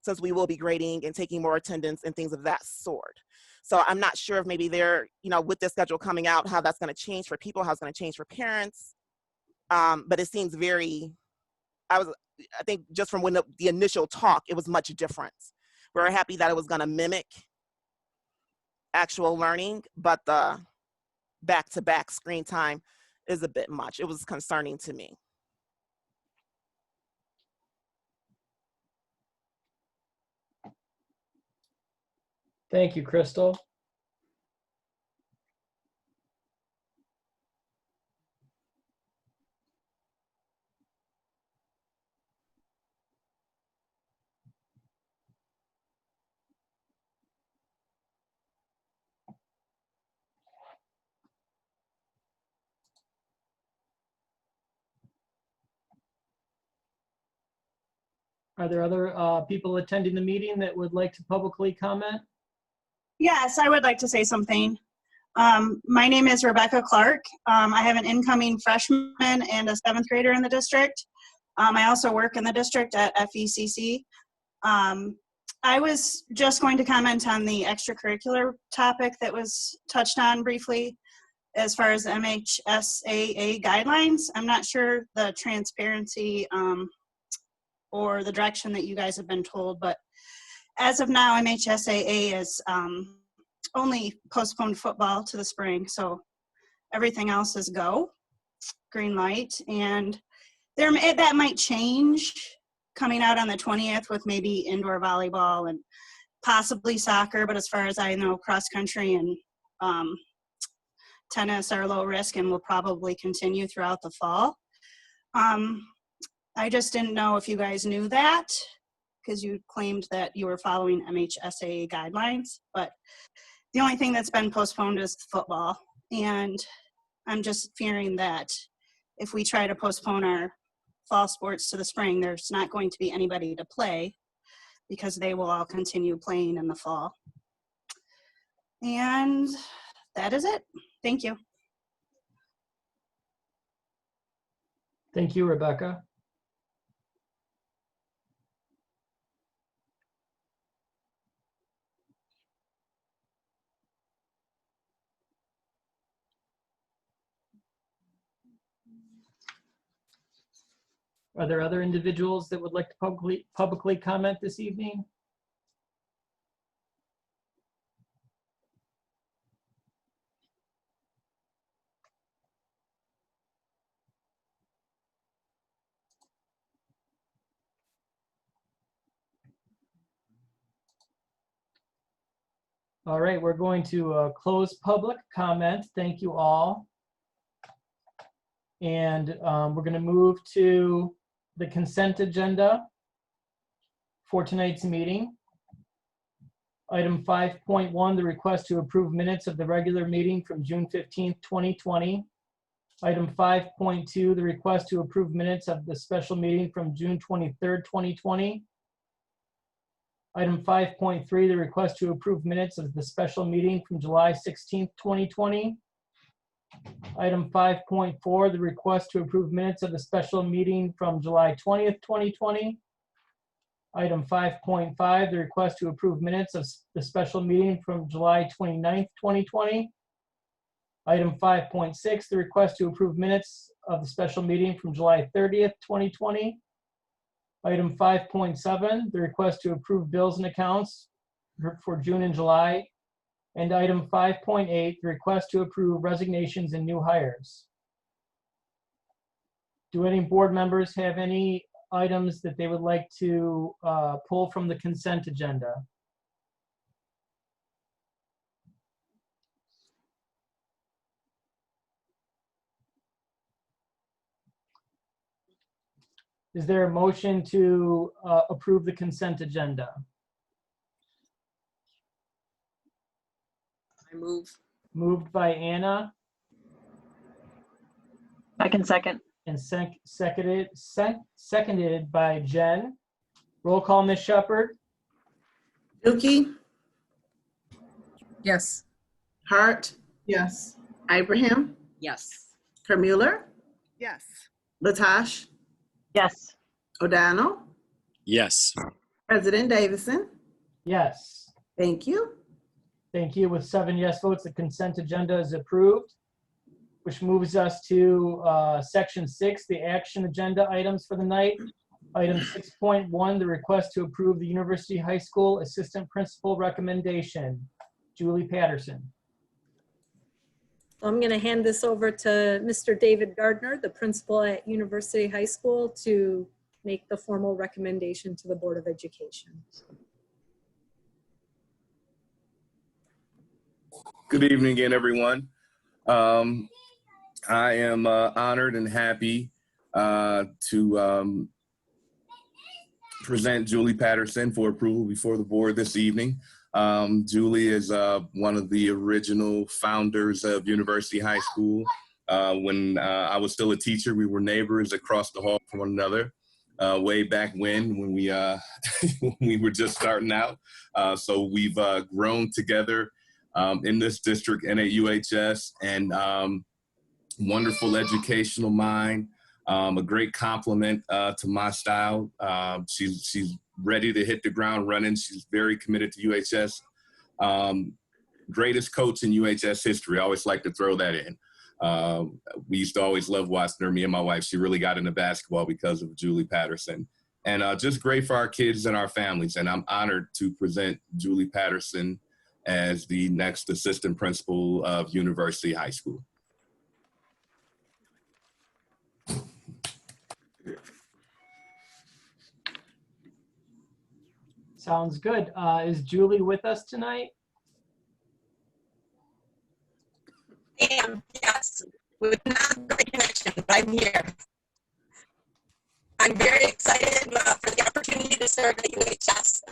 since we will be grading and taking more attendance and things of that sort. So I'm not sure if maybe they're, with this schedule coming out, how that's going to change for people, how it's going to change for parents. But it seems I think just from when the initial talk, it was much different. We're happy that it was going to mimic actual learning, but the back-to-back screen time is a bit much. It was concerning to me. Thank you, Crystal. Are there other people attending the meeting that would like to publicly comment? Yes, I would like to say something. My name is Rebecca Clark. I have an incoming freshman and a 7th grader in the district. I also work in the district at FECC. I was just going to comment on the extracurricular topic that was touched on briefly as far as MHSAA guidelines. I'm not sure the transparency or the direction that you guys have been told, but as of now, MHSAA has only postponed football to the spring, so everything else is go, green light, and that might change coming out on the 20th with maybe indoor volleyball and possibly soccer, but as far as I know, cross country and tennis are low risk and will probably continue throughout the fall. I just didn't know if you guys knew that, because you claimed that you were following MHSAA guidelines, but the only thing that's been postponed is football. And I'm just fearing that if we try to postpone our fall sports to the spring, there's not going to be anybody to play because they will all continue playing in the fall. And that is it. Thank you. Thank you, Rebecca. Are there other individuals that would like to publicly comment this evening? All right, we're going to close public comment. Thank you all. And we're going to move to the consent agenda for tonight's meeting. Item 5.1, the request to approve minutes of the regular meeting from June 15th, 2020. Item 5.2, the request to approve minutes of the special meeting from June 23rd, 2020. Item 5.3, the request to approve minutes of the special meeting from July 16th, 2020. Item 5.4, the request to approve minutes of the special meeting from July 20th, 2020. Item 5.5, the request to approve minutes of the special meeting from July 29th, 2020. Item 5.6, the request to approve minutes of the special meeting from July 30th, 2020. Item 5.7, the request to approve bills and accounts for June and July. And item 5.8, the request to approve resignations and new hires. Do any board members have any items that they would like to pull from the consent agenda? Is there a motion to approve the consent agenda? I move. Moved by Anna. I can second. And seconded by Jen. Roll call, Ms. Shepherd. Dookie, Yes. Hart, Yes. Ibrahim, Yes. Kermuller, Yes. Latash, Yes. O'Donnell, Yes. President Davison. Yes. Thank you. Thank you. With 7 yes votes, the consent agenda is approved, which moves us to section 6, the action agenda items for the night. Item 6.1, the request to approve the University High School Assistant Principal recommendation. Julie Patterson. I'm going to hand this over to Mr. David Gardner, the principal at University High School, to make the formal recommendation to the Board of Education. Good evening again, everyone. I am honored and happy to present Julie Patterson for approval before the board this evening. Julie is one of the original founders of University High School. When I was still a teacher, we were neighbors across the hall from one another way back when we, when we were just starting out. So we've grown together in this district and at UHS, and wonderful educational mind, a great compliment to my style. She's ready to hit the ground running. She's very committed to UHS. Greatest coach in UHS history. I always like to throw that in. We used to always love watching her, me and my wife. She really got into basketball because of Julie Patterson. And just great for our kids and our families. And I'm honored to present Julie Patterson as the next assistant principal of University High School. Sounds good. Is Julie with us tonight? Yes, with not a great connection, but I'm here. I'm very excited for the opportunity to serve at UHS.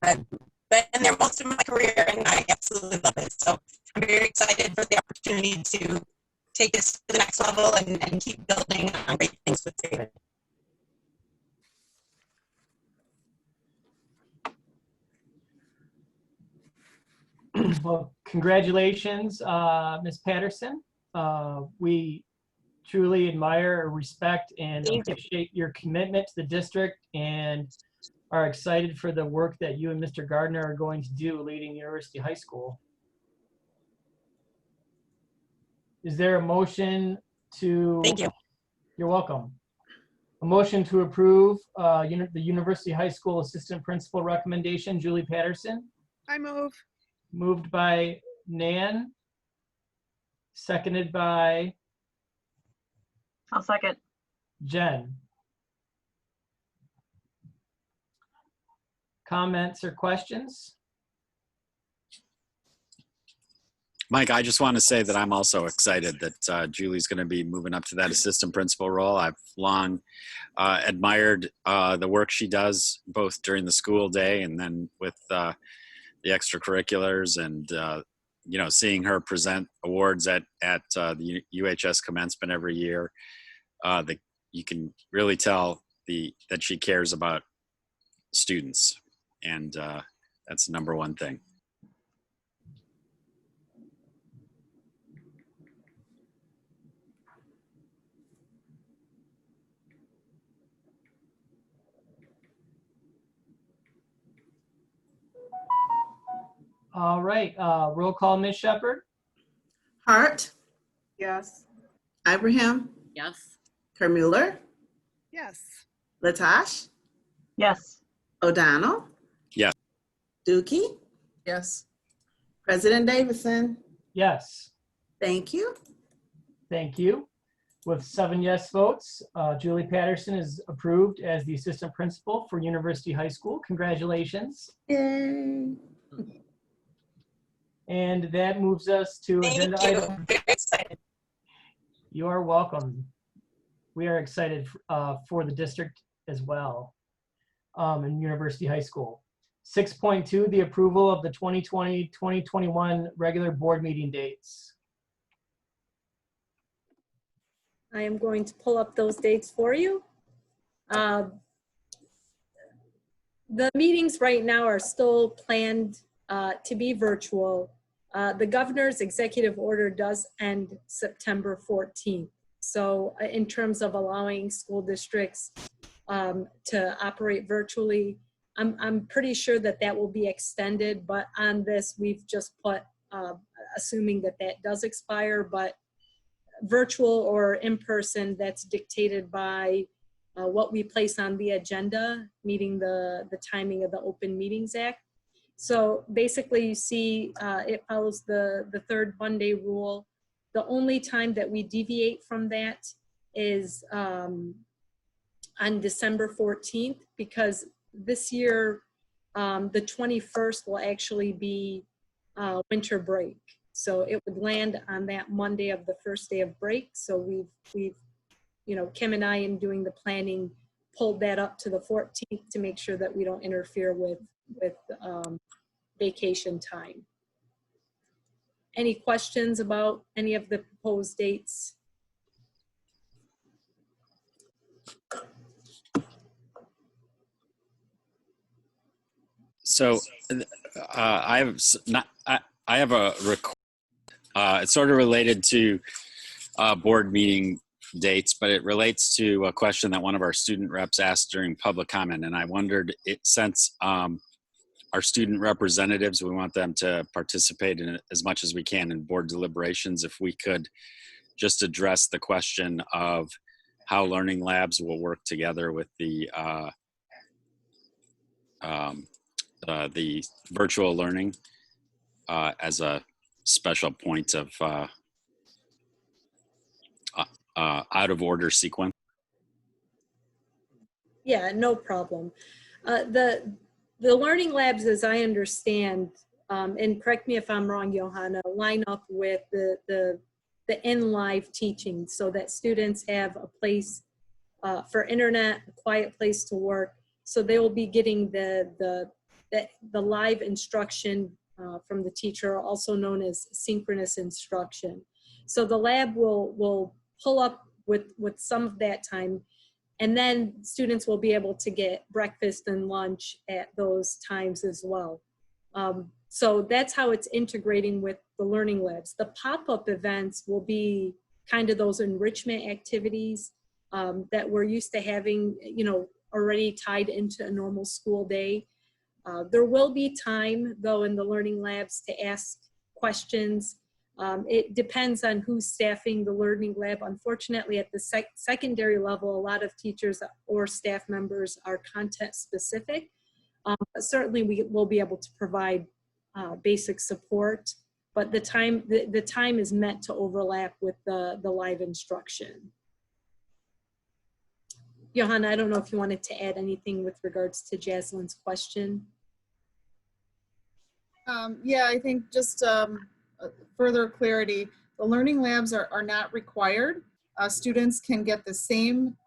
I've been there most of my career, and I absolutely love it. So I'm very excited for the opportunity to take this to the next level and keep building on great things with David. Well, congratulations, Ms. Patterson. We truly admire, respect, and appreciate your commitment to the district, and are excited for the work that you and Mr. Gardner are going to do leading University High School. Is there a motion to? Thank you. You're welcome. A motion to approve the University High School Assistant Principal recommendation, Julie Patterson. I move. Moved by Nan, seconded by I'll second. Jen. Comments or questions? Mike, I just want to say that I'm also excited that Julie's going to be moving up to that assistant principal role. I've long admired the work she does, both during the school day and then with the extracurriculars, and you know, seeing her present awards at the UHS commencement every year. You can really tell that she cares about students, and that's the number one thing. All right, roll call, Ms. Shepherd. Hart, Yes. Ibrahim, Yes. Kermuller, Yes. Latash, Yes. O'Donnell, Yes. Dookie, Yes. President Davison. Yes. Thank you. Thank you. With 7 yes votes, Julie Patterson is approved as the assistant principal for University High School. Congratulations. Yay. And that moves us to agenda Thank you. item. Very excited. You are welcome. We are excited for the district as well, in University High School. 6.2, the approval of the 2020-2021 regular board meeting dates. I am going to pull up those dates for you. The meetings right now are still planned to be virtual. The governor's executive order does end September 14th. So in terms of allowing school districts to operate virtually, I'm pretty sure that that will be extended, but on this, we've just put, assuming that that does expire, but virtual or in person, that's dictated by what we place on the agenda, meeting the timing of the Open Meetings Act. So basically you see it follows the third Monday rule. The only time that we deviate from that is on December 14th, because this year the 21st will actually be winter break. So it would land on that Monday of the first day of break. So we've you know, Kim and I, in doing the planning, pulled that up to the 14th to make sure that we don't interfere with vacation time. Any questions about any of the proposed dates? So I have a request. It's sort of related to board meeting dates, but it relates to a question that one of our student reps asked during public comment. And I wondered, since our student representatives, we want them to participate in as much as we can in board deliberations, if we could just address the question of how learning labs will work together with the virtual learning as a special point of out of order sequence. Yeah, no problem. The learning labs, as I understand, and correct me if I'm wrong, Johanna, line up with the in-live teaching so that students have a place for internet, a quiet place to work. So they will be getting the live instruction from the teacher, also known as synchronous instruction. So the lab will pull up with some of that time, and then students will be able to get breakfast and lunch at those times as well. So that's how it's integrating with the learning labs. The pop-up events will be kind of those enrichment activities that we're used to having, you know, already tied into a normal school day. There will be time, though, in the learning labs to ask questions. It depends on who's staffing the learning lab. Unfortunately, at the secondary level, a lot of teachers or staff members are content specific. But certainly we will be able to provide basic support, but the time is meant to overlap with the live instruction. Johanna, I don't know if you wanted to add anything with regards to Jaslyn's question. Yeah, I think just further clarity, the learning labs are not required. Students can get the same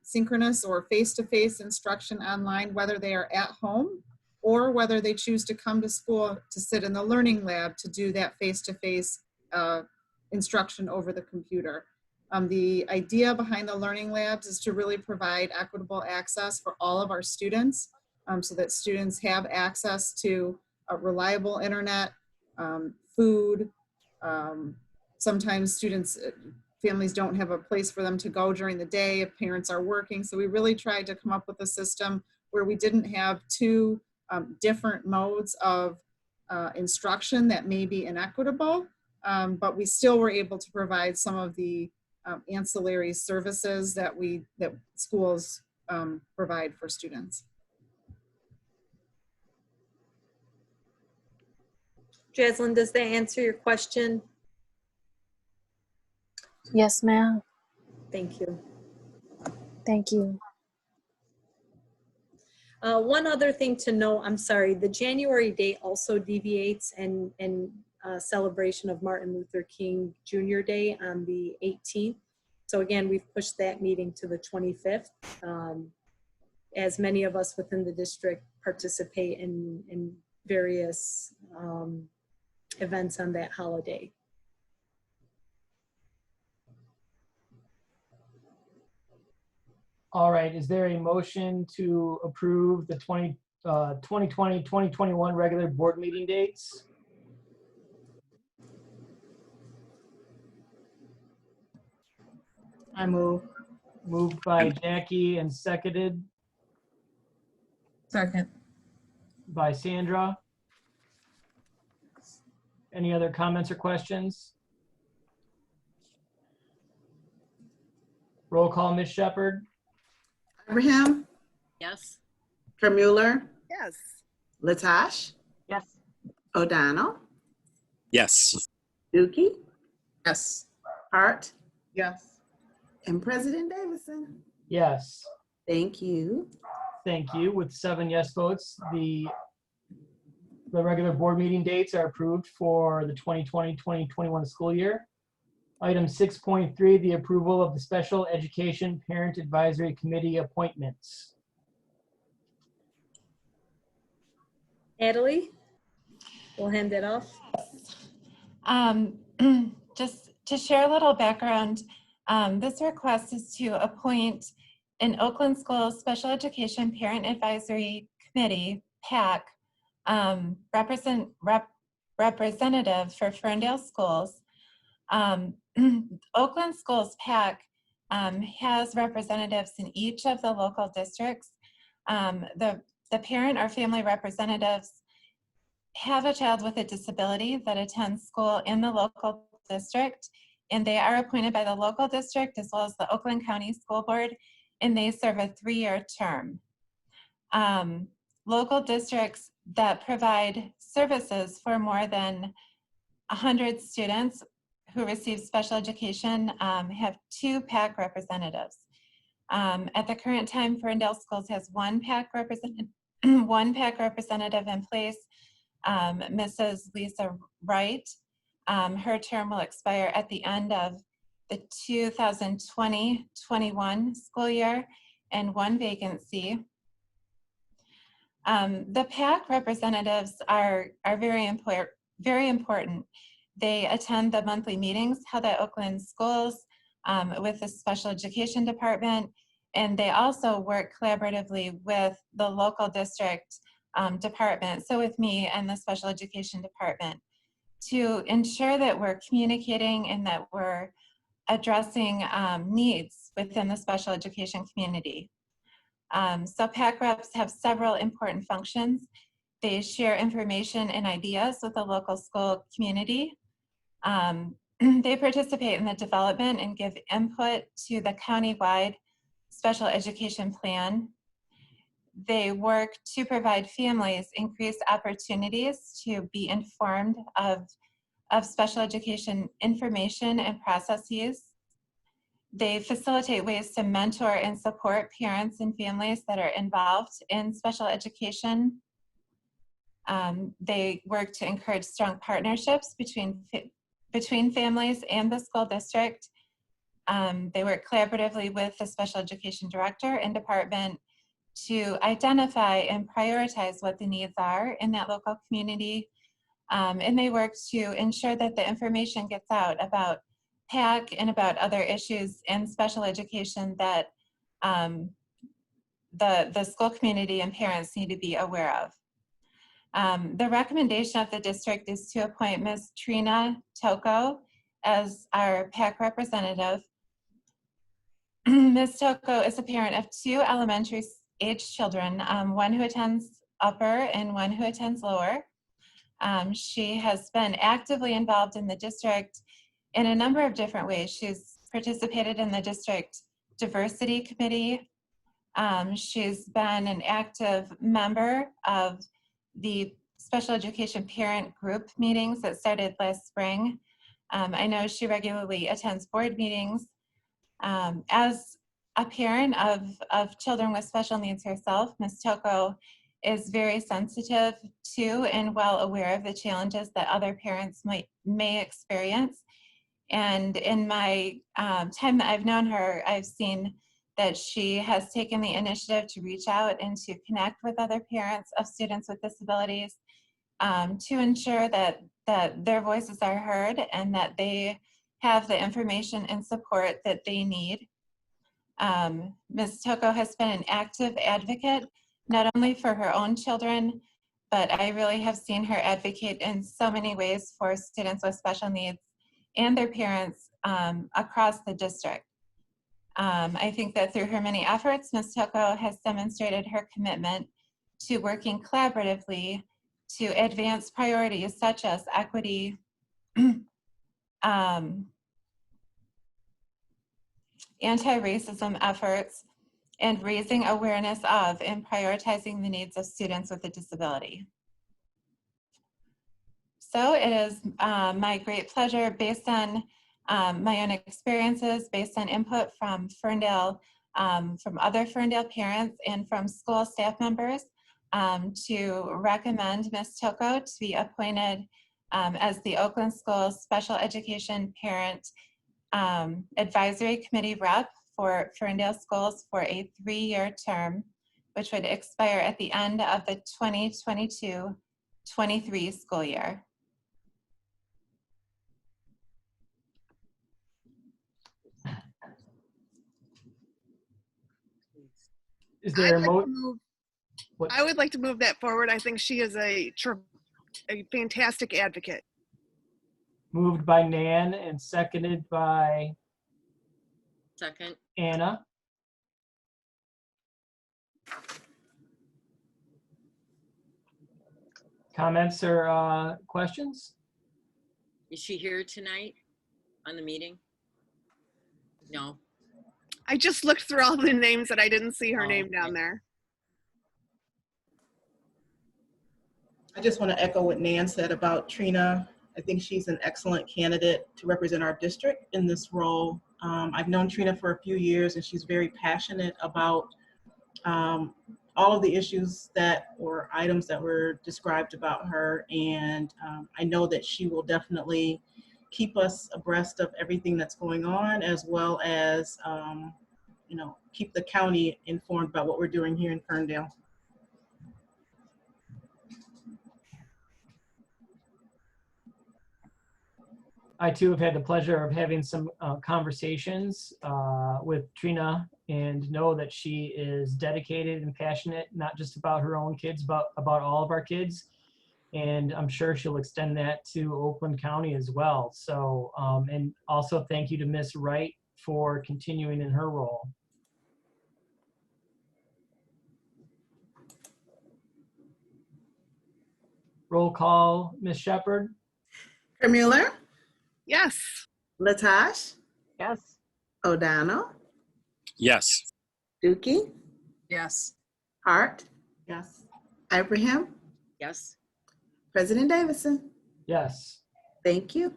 synchronous or face-to-face instruction online, whether they are at home or whether they choose to come to school to sit in the learning lab to do that face-to-face instruction over the computer. The idea behind the learning labs is to really provide equitable access for all of our students so that students have access to a reliable internet, food. Sometimes families don't have a place for them to go during the day if parents are working. So we really tried to come up with a system where we didn't have two different modes of instruction that may be inequitable, but we still were able to provide some of the ancillary services that schools provide for students. Jaslyn, does that answer your question? Yes, ma'am. Thank you. Thank you. One other thing to note, I'm sorry, the January date also deviates in celebration of Martin Luther King Jr. Day on the 18th. So again, we've pushed that meeting to the 25th, as many of us within the district participate in various events on that holiday. All right, is there a motion to approve the 2020-2021 regular board meeting dates? I move. Moved by Jackie and seconded Second. by Sandra. Any other comments or questions? Roll call, Ms. Shepherd. Abraham, Yes. Kermuller, Yes. Latash, Yes. O'Donnell, Yes. Dookie, Yes. Hart, Yes. and President Davison. Yes. Thank you. Thank you. With 7 yes votes, the regular board meeting dates are approved for the 2020-2021 school year. Item 6.3, the approval of the Special Education Parent Advisory Committee appointments. Natalie, we'll hand it off. Just to share a little background, this request is to appoint an Oakland Schools Special Education Parent Advisory Committee, PAC, representative for Ferndale schools. Oakland Schools PAC has representatives in each of the local districts. The parent or family representatives have a child with a disability that attends school in the local district, and they are appointed by the local district as well as the Oakland County School Board, and they serve a 3-year term. Local districts that provide services for more than 100 students who receive special education have 2 PAC representatives. At the current time, Ferndale Schools has one PAC representative in place, Mrs. Lisa Wright. Her term will expire at the end of the 2020-21 school year, and 1 vacancy. The PAC representatives are very important. They attend the monthly meetings held at Oakland Schools with the special education department, and they also work collaboratively with the local district department, so with me and the special education department, to ensure that we're communicating and that we're addressing needs within the special education community. So PAC reps have several important functions. They share information and ideas with the local school community. They participate in the development and give input to the county-wide special education plan. They work to provide families increased opportunities to be informed of special education information and processes. They facilitate ways to mentor and support parents and families that are involved in special education. They work to encourage strong partnerships between families and the school district. They work collaboratively with the special education director and department to identify and prioritize what the needs are in that local community. And they work to ensure that the information gets out about PAC and about other issues in special education that the school community and parents need to be aware of. The recommendation of the district is to appoint Ms. Trina Toko as our PAC representative. Ms. Toko is a parent of 2 elementary age children, one who attends upper and one who attends lower. She has been actively involved in the district in a number of different ways. She's participated in the district diversity committee. She's been an active member of the special education parent group meetings that started last spring. I know she regularly attends board meetings. As a parent of children with special needs herself, Ms. Toko is very sensitive to and well aware of the challenges that other parents may experience. And in my time that I've known her, I've seen that she has taken the initiative to reach out and to connect with other parents of students with disabilities to ensure that their voices are heard and that they have the information and support that they need. Ms. Toko has been an active advocate, not only for her own children, but I really have seen her advocate in so many ways for students with special needs and their parents across the district. I think that through her many efforts, Ms. Toko has demonstrated her commitment to working collaboratively to advance priorities such as equity, anti-racism efforts, and raising awareness of and prioritizing the needs of students with a disability. So it is my great pleasure, based on my own experiences, based on input from Ferndale, from other Ferndale parents and from school staff members, to recommend Ms. Toko to be appointed as the Oakland Schools Special Education Parent Advisory Committee rep for Ferndale Schools for a 3-year term, which would expire at the end of the 2022-23 school year. Is there a I would like to move that forward. I think she is a fantastic advocate. Moved by Nan and seconded by Second. Anna. Comments or questions? Is she here tonight on the meeting? No. I just looked through all the names and I didn't see her name okay. down there. I just want to echo what Nan said about Trina. I think she's an excellent candidate to represent our district in this role. I've known Trina for a few years, and she's very passionate about all of the issues or items that were described about her. And I know that she will definitely keep us abreast of everything that's going on, as well as keep the county informed about what we're doing here in Ferndale. I too have had the pleasure of having some conversations with Trina, and know that she is dedicated and passionate, not just about her own kids, but about all of our kids. And I'm sure she'll extend that to Oakland County as well. So, and also thank you to Ms. Wright for continuing in her role. Roll call, Ms. Shepherd. Mueller. Yes. Latash. Yes. O'Donnell. Yes. Dookie. Yes. Hart. Yes. Ibrahim. Yes. President Davison. Yes. Thank you.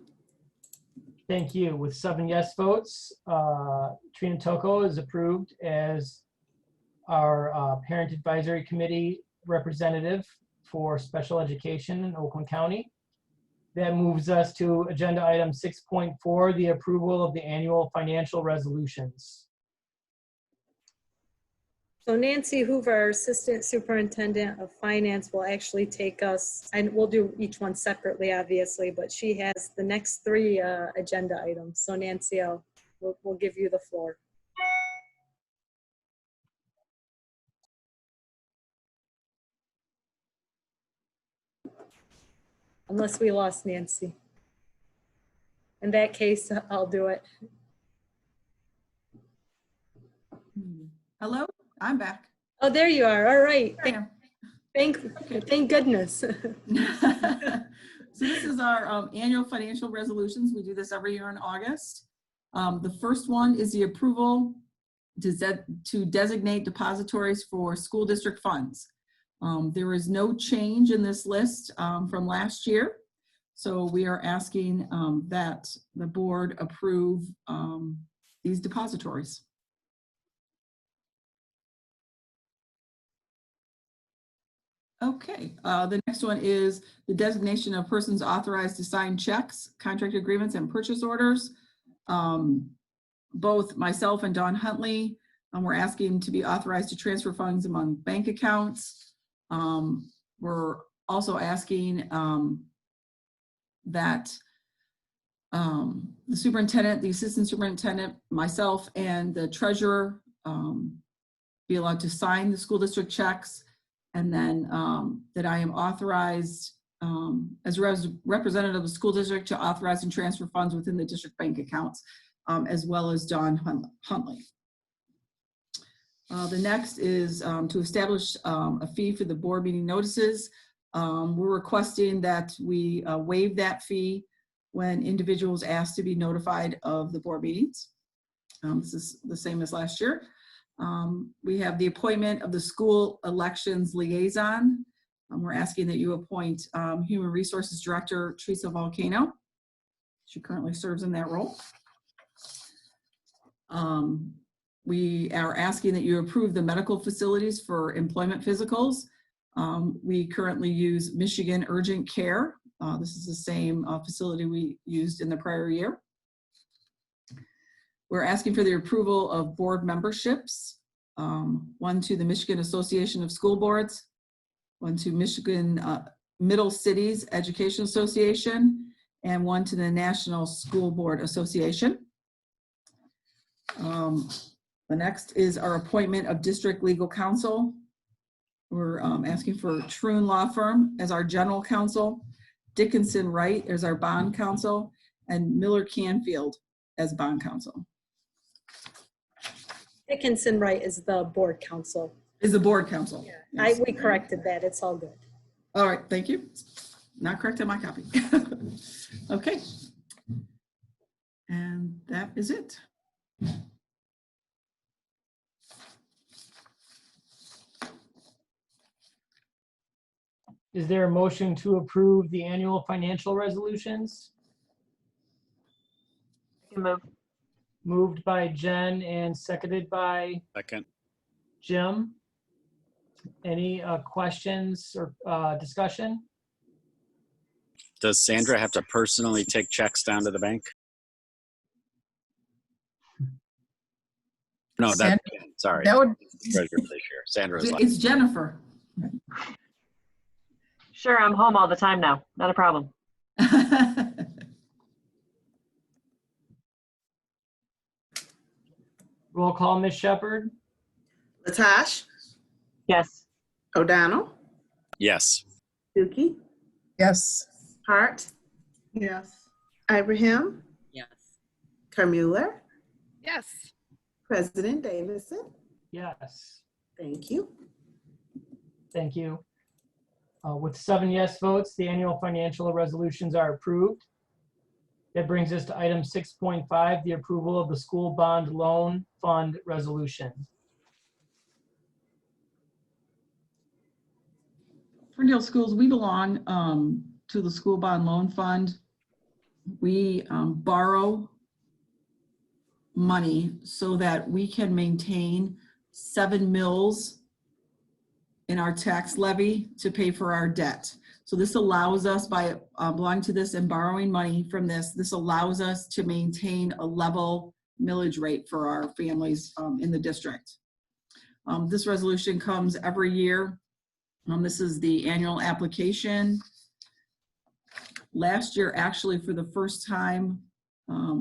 Thank you. With 7 yes votes, Trina Toko is approved as our Parent Advisory Committee representative for special education in Oakland County. That moves us to agenda item 6.4, the approval of the annual financial resolutions. So Nancy Hoover, our Assistant Superintendent of Finance, will actually take us, and we'll do each one separately, obviously, but she has the next 3 agenda items. So Nancy, we'll give you the floor. Unless we lost Nancy. In that case, I'll do it. Hello, I'm back. Oh, there you are. All right. Thank goodness. So this is our annual financial resolutions. We do this every year in August. The first one is the approval to designate depositories for school district funds. There is no change in this list from last year. So we are asking that the board approve these depositories. Okay, the next one is the designation of persons authorized to sign checks, contract agreements, and purchase orders. Both myself and Dawn Huntley were asking to be authorized to transfer funds among bank accounts. We're also asking that the superintendent, the assistant superintendent, myself, and the treasurer be allowed to sign the school district checks, and then that I am authorized as a representative of the school district to authorize and transfer funds within the district bank accounts, as well as Dawn Huntley. The next is to establish a fee for the board meeting notices. We're requesting that we waive that fee when individuals asked to be notified of the board meetings. This is the same as last year. We have the appointment of the school elections liaison. We're asking that you appoint Human Resources Director Teresa Volcano. She currently serves in that role. We are asking that you approve the medical facilities for employment physicals. We currently use Michigan Urgent Care. This is the same facility we used in the prior year. We're asking for the approval of board memberships. One to the Michigan Association of School Boards, one to Michigan Middle Cities Education Association, and one to the National School Board Association. The next is our appointment of district legal counsel. We're asking for Troon Law Firm as our general counsel, Dickinson Wright as our bond counsel, and Miller Canfield as bond counsel. Dickinson Wright is the board counsel. Is the board counsel. Yeah. Yes. We corrected that. It's all good. All right, thank you. Not correct on my copy. Okay. And that is it. Is there a motion to approve the annual financial resolutions? Move. Moved by Jen and seconded by Second. Jim. Any questions or discussion? Does Sandra have to personally take checks down to the bank? No, that's, sorry. That would, Treasurer for this year. Sandra's It's Jennifer. Sure, I'm home all the time now. Not a problem. Roll call, Ms. Shepherd. Latash, Yes. O'Donnell, Yes. Dookie, yes. Hart, Yes. Ibrahim, Yes. Kermuller, Yes. President Davison. Yes. Thank you. Thank you. With 7 yes votes, the annual financial resolutions are approved. That brings us to item 6.5, the approval of the school bond loan fund resolution. Ferndale Schools, we belong to the school bond loan fund. We borrow money so that we can maintain 7 mills in our tax levy to pay for our debt. So this allows us, by belonging to this and borrowing money from this allows us to maintain a level millage rate for our families in the district. This resolution comes every year. This is the annual application. Last year, actually, for the first time,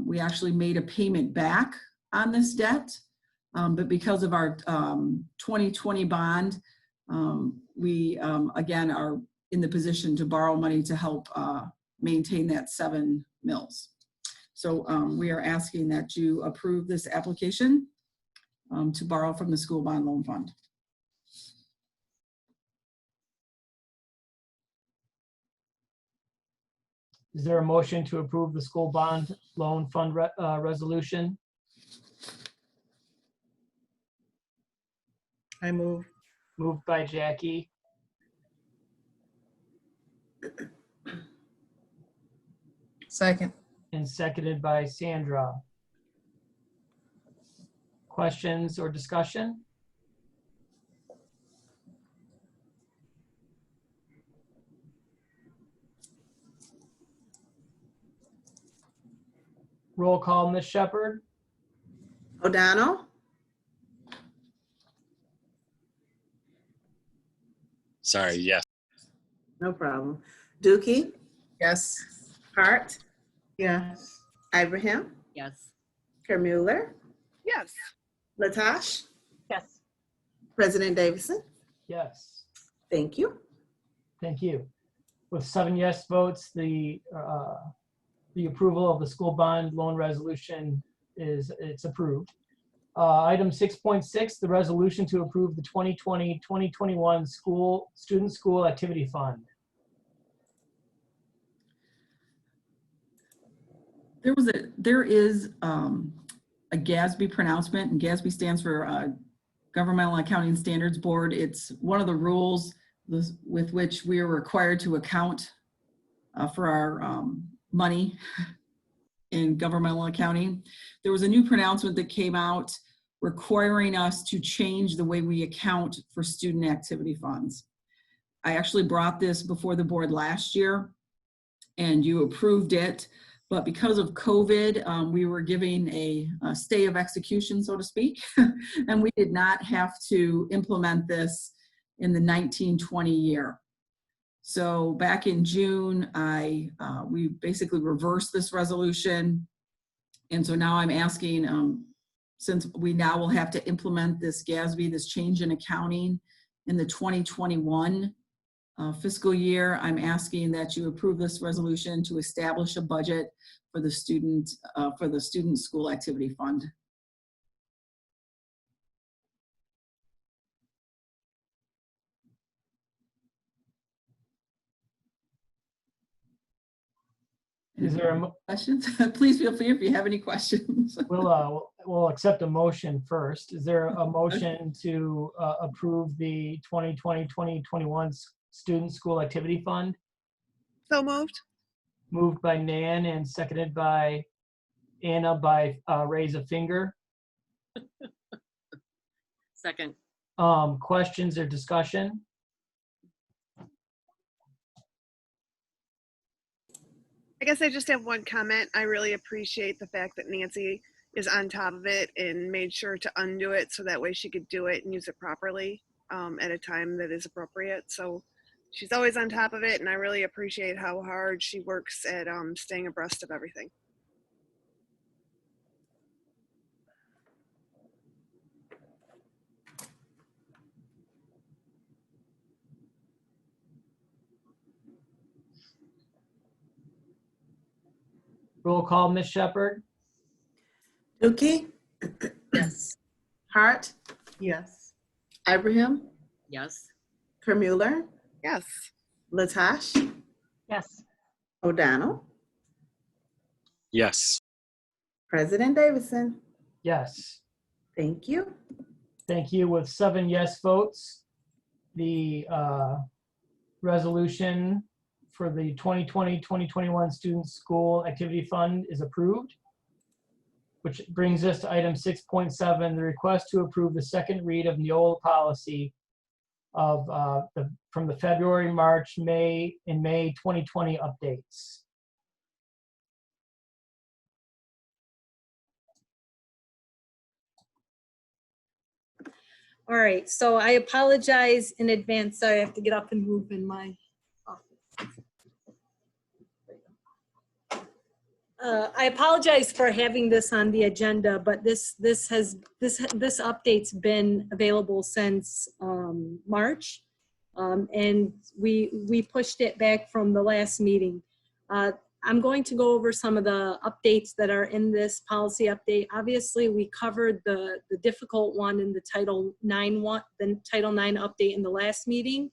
we actually made a payment back on this debt. But because of our 2020 bond, we again are in the position to borrow money to help maintain that 7 mills. So we are asking that you approve this application to borrow from the school bond loan fund. Is there a motion to approve the school bond loan fund resolution? I move. Moved by Jackie, Second. and seconded by Sandra. Questions or discussion? Roll call, Ms. Shepherd. O'Donnell, Sorry, yes. no problem. Dookie, Yes. Hart, Yes. Ibrahim, Yes. Kermuller, Yes. Latash, Yes. President Davison. Yes. Thank you. Thank you. With 7 yes votes, the approval of the school bond loan resolution it's approved. Item 6.6, the resolution to approve the 2020-2021 student school activity fund. There is a GASB pronouncement, and GASB stands for Governmental Accounting Standards Board. It's one of the rules with which we are required to account for our money in governmental accounting. There was a new pronouncement that came out requiring us to change the way we account for student activity funds. I actually brought this before the board last year and you approved it, but because of COVID, we were giving a stay of execution, so to speak, and we did not have to implement this in the 1920 year. So back in June, we basically reversed this resolution. And so now I'm asking, since we now will have to implement this GASB, this change in accounting in the 2021 fiscal year, I'm asking that you approve this resolution to establish a budget for the student school activity fund. Is there a questions? Please feel free if you have any questions. We'll accept a motion first. Is there a motion to approve the 2020-2021 student school activity fund? So moved. Moved by Nan and seconded by Anna by raise a finger. Second. Questions or discussion? I guess I just have one comment. I really appreciate the fact that Nancy is on top of it and made sure to undo it so that way she could do it and use it properly at a time that is appropriate. So she's always on top of it, and I really appreciate how hard she works at staying abreast of everything. Roll call, Ms. Shepherd. Dookie? Yes. Hart? Yes. Ibrahim? Yes. Kermuller? Yes. Latash? Yes. O'Donnell? Yes. President Davidson? Yes. Thank you. Thank you. With 7 yes votes, the resolution for the 2020-2021 Student School Activity Fund is approved, which brings us to item 6.7, the request to approve the second read of Neola policy of from the February, March, May 2020 updates. All right, so I apologize in advance. Sorry, I have to get up and move in my office. I apologize for having this on the agenda, but this update's been available since March, and we pushed it back from the last meeting. I'm going to go over some of the updates that are in this policy update. Obviously, we covered the difficult one in the Title IX update in the last meeting,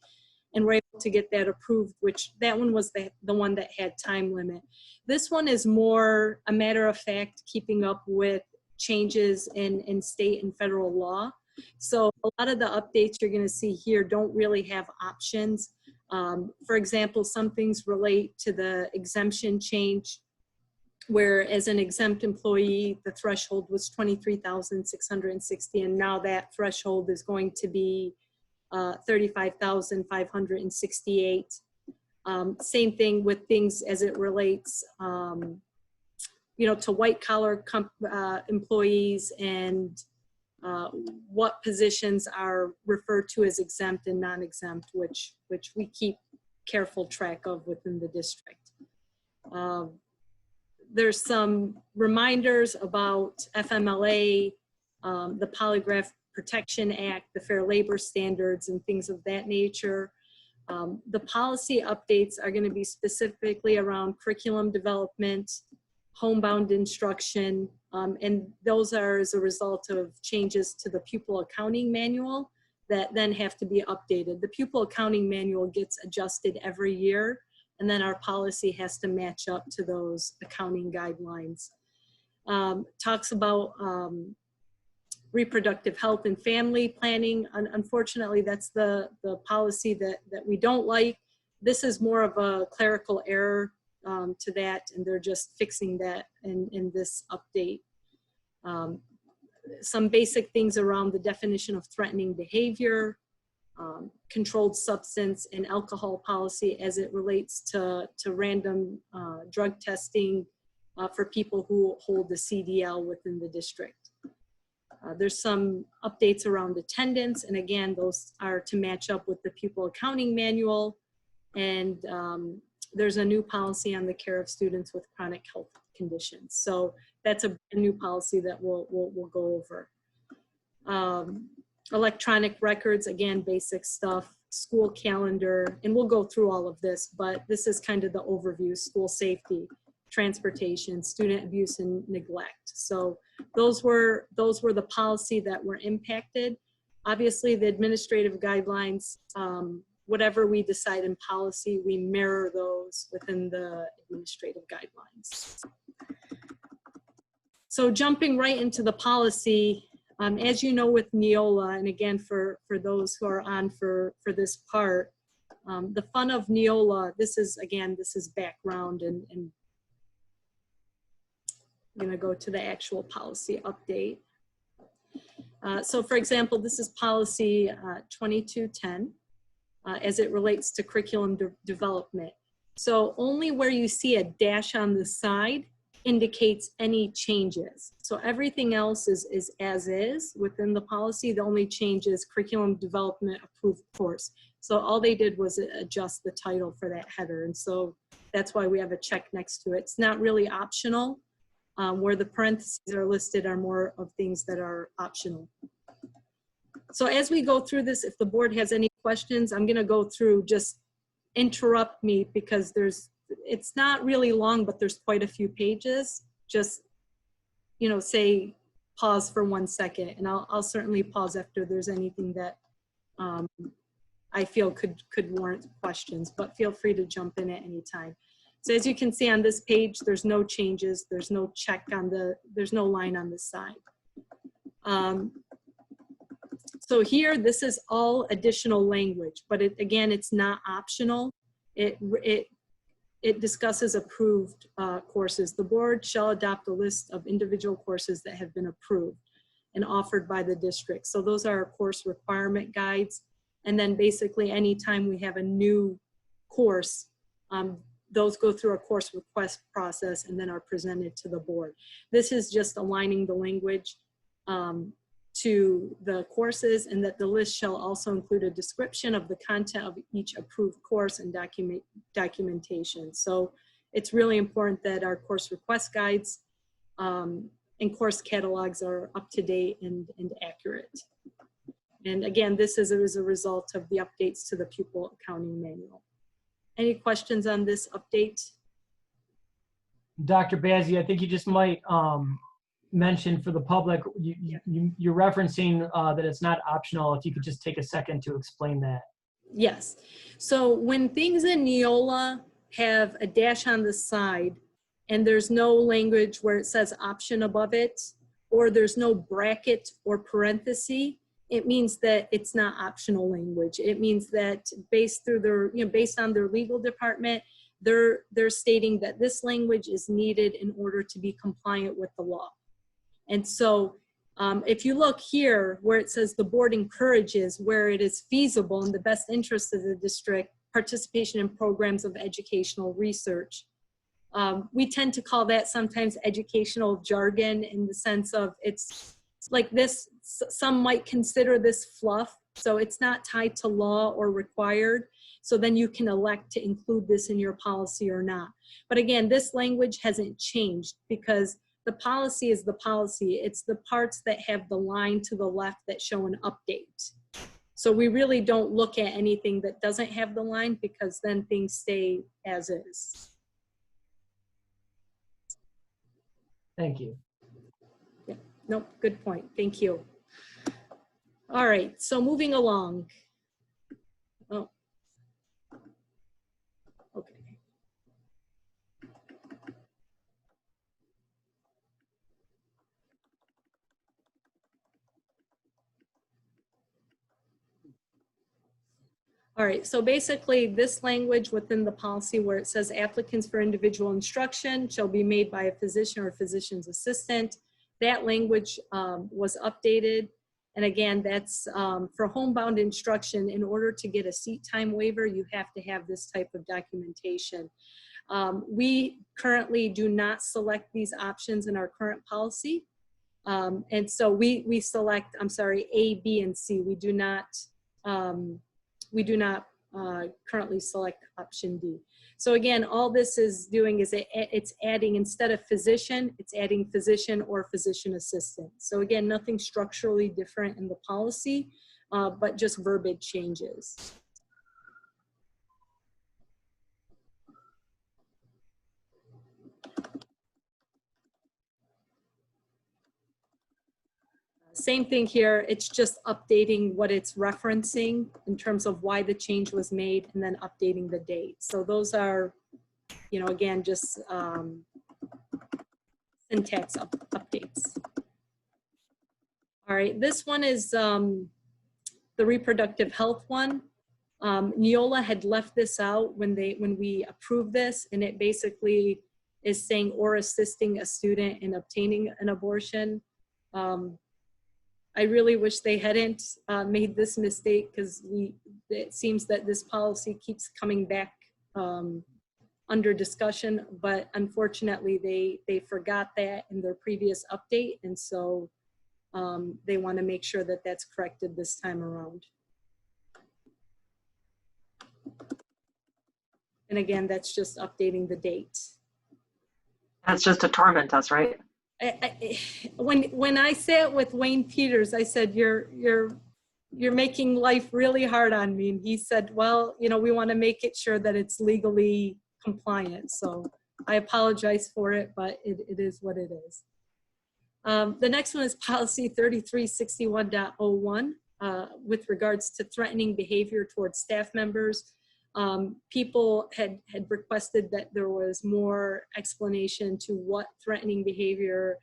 and we're able to get that approved, which that one was the one that had time limit. This one is more a matter of fact, keeping up with changes in state and federal law. So a lot of the updates you're gonna see here don't really have options. For example, some things relate to the exemption change, where as an exempt employee, the threshold was $23,660, and now that threshold is going to be $35,568. Same thing with things as it relates, to white collar employees and what positions are referred to as exempt and non-exempt, which we keep careful track of within the district. There's some reminders about FMLA, the Polygraph Protection Act, the Fair Labor Standards, and things of that nature. The policy updates are going to be specifically around curriculum development, homebound instruction, and those are as a result of changes to the pupil accounting manual that then have to be updated. The pupil accounting manual gets adjusted every year, and then our policy has to match up to those accounting guidelines. Talks about reproductive health and family planning. Unfortunately, that's the policy that we don't like. This is more of a clerical error to that, and they're just fixing that in this update. Some basic things around the definition of threatening behavior, controlled substance and alcohol policy as it relates to random drug testing for people who hold the CDL within the district. There's some updates around attendance, and again, those are to match up with the pupil accounting manual. And there's a new policy on the care of students with chronic health conditions. So that's a new policy that we'll go over. Electronic records, again, basic stuff, school calendar, and we'll go through all of this, but this is kind of the overview: school safety, transportation, student abuse and neglect. So those were the policy that were impacted. Obviously, the administrative guidelines, whatever we decide in policy, we mirror those within the administrative guidelines. So jumping right into the policy, as you know with Neola, and again for those who are on for this part, the fun of Neola, this is background, and I'm gonna go to the actual policy update. So for example, this is policy 2210 as it relates to curriculum development. So only where you see a dash on the side indicates any changes. So everything else is as is within the policy. The only change is curriculum development approved course. So all they did was adjust the title for that header. And so that's why we have a check next to it. It's not really optional. Where the parentheses are listed are more of things that are optional. So as we go through this, if the board has any questions, I'm gonna go through, just interrupt me because it's not really long, but there's quite a few pages. Just, say pause for 1 second, and I'll certainly pause after there's anything that I feel could warrant questions, but feel free to jump in at any time. So as you can see on this page, there's no changes. There's no check there's no line on the side. So here, this is all additional language, but again, it's not optional. It discusses approved courses. The board shall adopt a list of individual courses that have been approved and offered by the district. So those are our course requirement guides. And then basically anytime we have a new course, those go through a course request process and then are presented to the board. This is just aligning the language to the courses, and that the list shall also include a description of the content of each approved course and documentation. So it's really important that our course request guides and course catalogs are up to date and accurate. And again, this is as a result of the updates to the pupil accounting manual. Any questions on this update? Dr. Bazzi, I think you just might mention for the public, you're referencing that it's not optional. If you could just take a second to explain that. Yes. So when things in Neola have a dash on the side and there's no language where it says option above it, or there's no bracket or parenthesis, it means that it's not optional language. It means that based on their legal department, they're stating that this language is needed in order to be compliant with the law. And so if you look here where it says the board encourages, where it is feasible in the best interest of the district, participation in programs of educational research. We tend to call that sometimes educational jargon, in the sense of it's like this, some might consider this fluff, so it's not tied to law or required. So then you can elect to include this in your policy or not. But again, this language hasn't changed because the policy is the policy. It's the parts that have the line to the left that show an update. So we really don't look at anything that doesn't have the line, because then things stay as is. Thank you. Yeah, nope, good point. Thank you. All right, so moving along. Oh, okay. All right, so basically this language within the policy where it says applicants for individual instruction shall be made by a physician or physician's assistant, that language was updated. And again, that's for homebound instruction. In order to get a seat time waiver, you have to have this type of documentation. We currently do not select these options in our current policy. And so we select, I'm sorry, A, B, and C. We do not currently select option D. So again, all this is doing is it's adding, instead of physician, it's adding physician or physician assistant. So again, nothing structurally different in the policy, but just verbiage changes. Same thing here, it's just updating what it's referencing in terms of why the change was made and then updating the date. So those are, you know, again, just syntax updates. All right, this one is the reproductive health one. Neola had left this out when we approved this, and it basically is saying or assisting a student in obtaining an abortion. I really wish they hadn't made this mistake, because it seems that this policy keeps coming back under discussion, but unfortunately they forgot that in their previous update, and so they want to make sure that that's corrected this time around. And again, that's just updating the date. That's just to torment us, right? When I sat with Wayne Peters, I said, you're making life really hard on me. And he said, well, you know, we want to make it sure that it's legally compliant. So I apologize for it, but it is what it is. The next one is policy 3361.01 with regards to threatening behavior towards staff members. People had requested that there was more explanation to what threatening behavior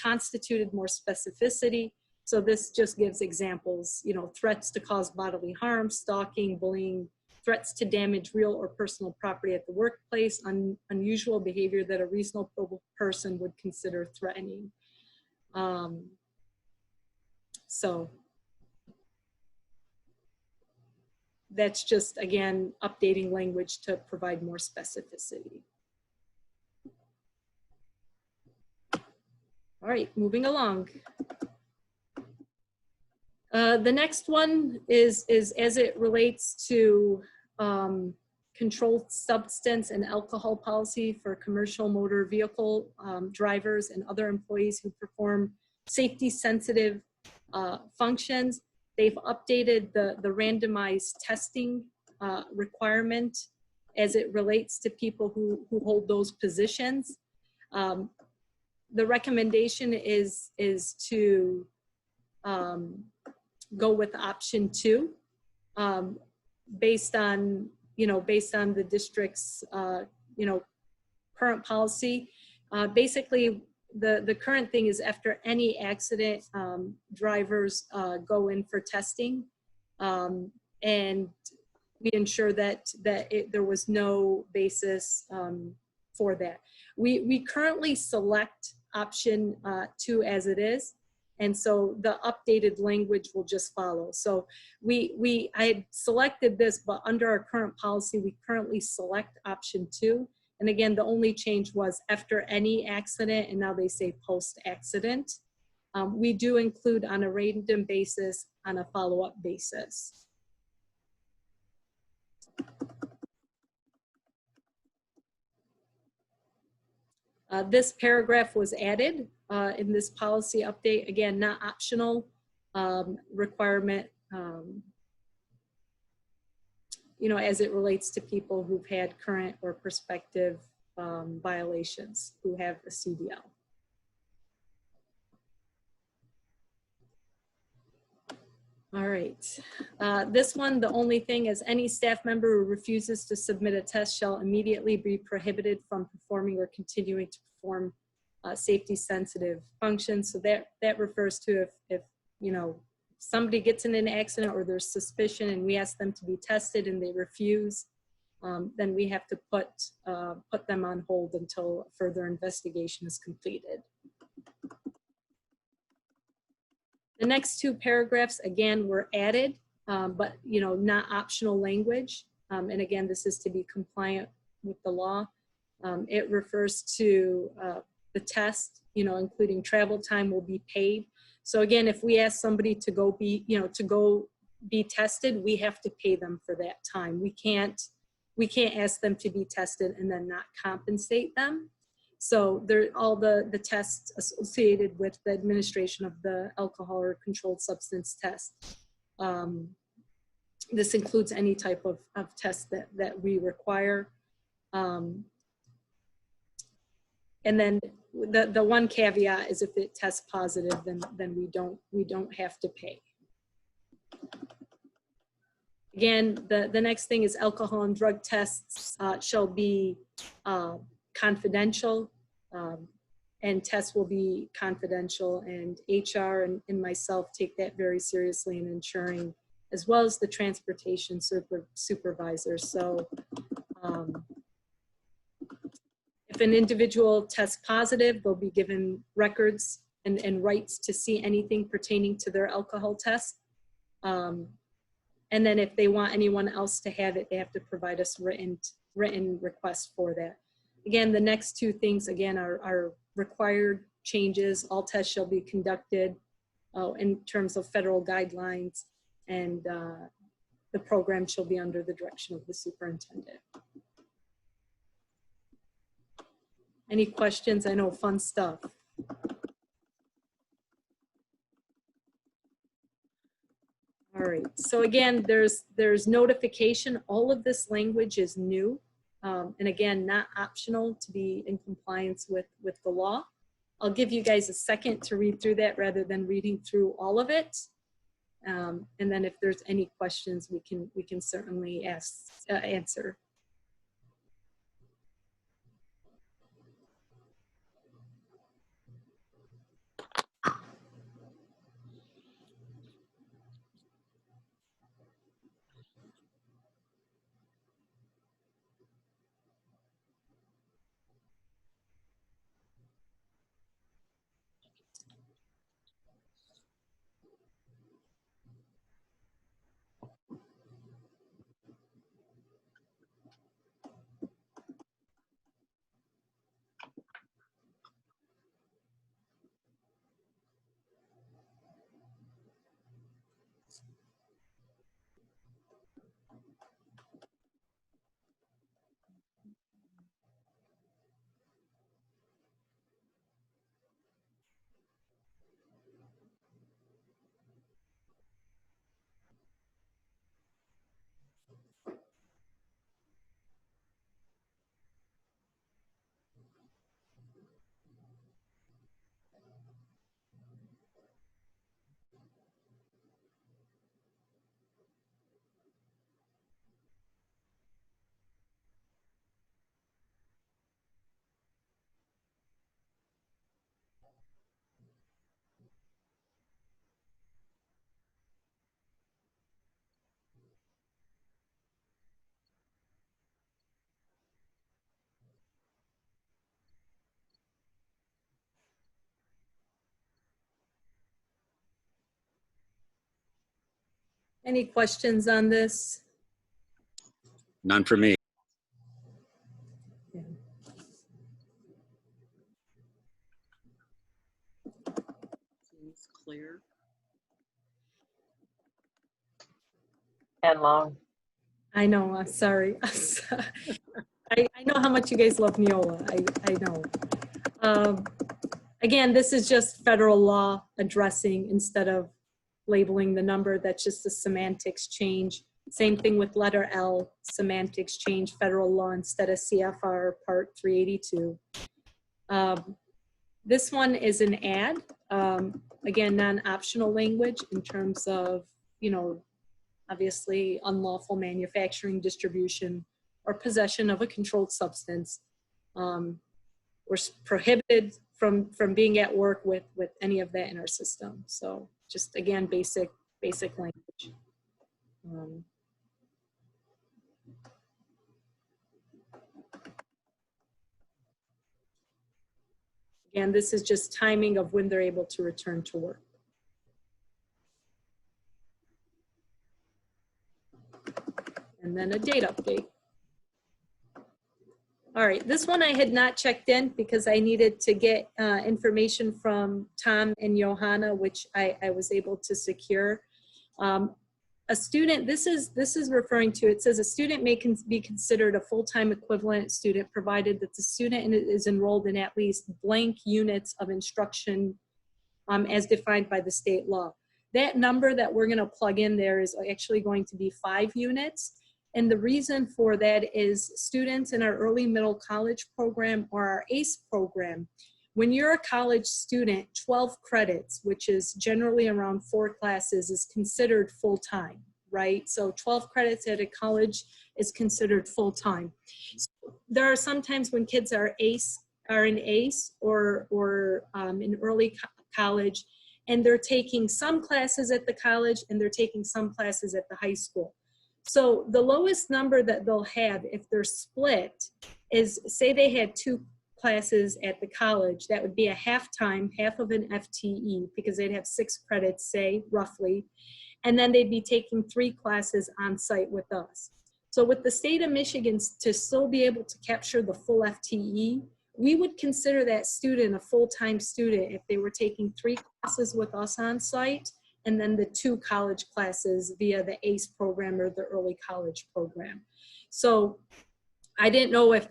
constituted, more specificity. So this just gives examples, you know, threats to cause bodily harm, stalking, bullying, threats to damage real or personal property at the workplace, unusual behavior that a reasonable person would consider threatening. So that's just, again, updating language to provide more specificity. All right, moving along. The next one is as it relates to controlled substance and alcohol policy for commercial motor vehicle drivers and other employees who perform safety sensitive functions. They've updated the randomized testing requirement as it relates to people who hold those positions. The recommendation is to go with option 2, based on the district's current policy. Basically, the current thing is after any accident, drivers go in for testing, and we ensure that there was no basis for that. We currently select option 2 as it is, and so the updated language will just follow. So I had selected this, but under our current policy, we currently select option 2. And again, the only change was after any accident, and now they say post-accident. We do include on a random basis, on a follow-up basis. This paragraph was added in this policy update. Again, not optional requirement, as it relates to people who've had current or prospective violations who have a CDL. All right. This one, the only thing is any staff member who refuses to submit a test shall immediately be prohibited from performing or continuing to perform safety sensitive functions. So that refers to if you know, somebody gets in an accident or there's suspicion and we ask them to be tested and they refuse, then we have to put them on hold until further investigation is completed. The next two paragraphs, again, were added, but you know, not optional language. And again, this is to be compliant with the law. It refers to the test, you know, including travel time will be paid. So again, if we ask somebody to go be, you know, to go be tested, we have to pay them for that time. We can't ask them to be tested and then not compensate them. So there, all the tests associated with the administration of the alcohol or controlled substance test. This includes any type of test that we require. And then the one caveat is if it tests positive, then we don't have to pay. Again, the next thing is alcohol and drug tests shall be confidential, and tests will be confidential, and HR and myself take that very seriously in ensuring, as well as the transportation supervisor. So if an individual tests positive, they'll be given records and rights to see anything pertaining to their alcohol test. And then if they want anyone else to have it, they have to provide us written requests for that. Again, the next two things, again, are required changes. All tests shall be conducted in terms of federal guidelines, and the program shall be under the direction of the superintendent. Any questions? I know, fun stuff. All right, so again, there's notification. All of this language is new. And again, not optional to be in compliance with the law. I'll give you guys a second to read through that rather than reading through all of it. And then if there's any questions, we can certainly answer. Any questions on this? None for me. Seems clear. And long. I know, I'm sorry. I know how much you guys love Neola, I know. Again, this is just federal law addressing instead of labeling the number. That's just a semantics change. Same thing with letter L, semantics change, federal law instead of CFR Part 382. This one is an add. Again, non-optional language in terms of you know, obviously unlawful manufacturing, distribution, or possession of a controlled substance. We're prohibited from being at work with any of that in our system. So just again, basic language. Again, this is just timing of when they're able to return to work. And then a date update. All right, this one I had not checked in because I needed to get information from Tom and Johanna, which I was able to secure. A student, this is referring to, it says a student may be considered a full-time equivalent student provided that the student is enrolled in at least blank units of instruction as defined by the state law. That number that we're gonna plug in there is actually going to be 5 units. And the reason for that is students in our early middle college program or our ACE program, when you're a college student, 12 credits, which is generally around 4 classes, is considered full-time, right? So 12 credits at a college is considered full-time. So there are sometimes when kids are in ACE or in early college, and they're taking some classes at the college and they're taking some classes at the high school. So the lowest number that they'll have if they're split is, say they had 2 classes at the college, that would be a half-time, half of an FTE, because they'd have 6 credits, say, roughly, and then they'd be taking 3 classes on site with us. So with the state of Michigan, to still be able to capture the full FTE, we would consider that student a full-time student if they were taking 3 classes with us on site, and then the 2 college classes via the ACE program or the early college program. So I didn't know if,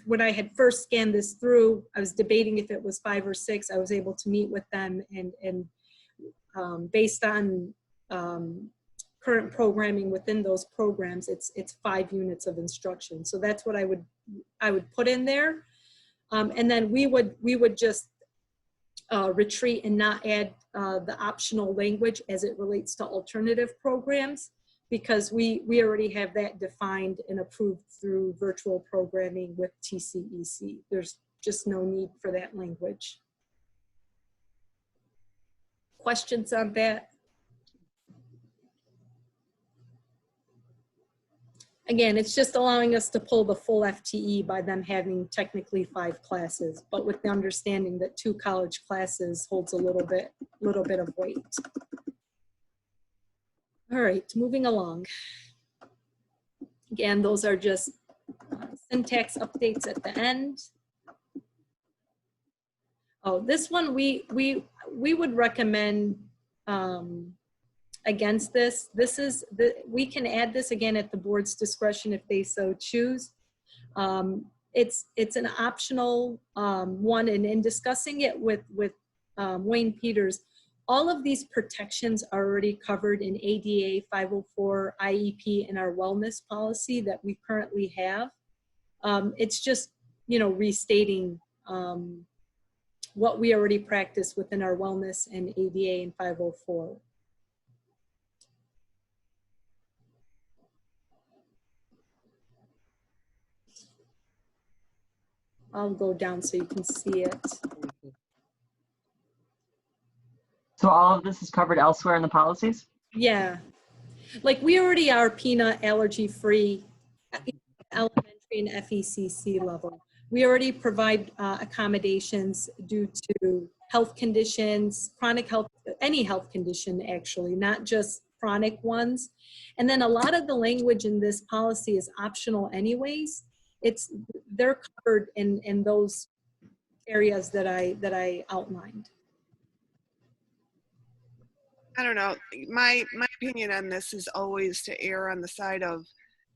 when I had first scanned this through, I was debating if it was 5 or 6. I was able to meet with them, and based on current programming within those programs, it's 5 units of instruction. So that's what I would put in there. And then we would just retreat and not add the optional language as it relates to alternative programs, because we already have that defined and approved through virtual programming with TCEC. There's just no need for that language. Questions on that? Again, it's just allowing us to pull the full FTE by them having technically 5 classes, but with the understanding that 2 college classes holds a little bit of weight. All right, moving along. Again, those are just syntax updates at the end. Oh, this one we would recommend against this. We can add this again at the board's discretion if they so choose. It's an optional one, and in discussing it with Wayne Peters, all of these protections are already covered in ADA 504 IEP and our wellness policy that we currently have. It's just, restating what we already practice within our wellness and ADA and 504. I'll go down so you can see it. So all of this is covered elsewhere in the policies? Yeah. Like we already are peanut allergy free, elementary and FECC level. We already provide accommodations due to health conditions, chronic health, any health condition actually, not just chronic ones. And then a lot of the language in this policy is optional anyways. They're covered in those areas that I outlined. I don't know. My opinion on this is always to err on the side of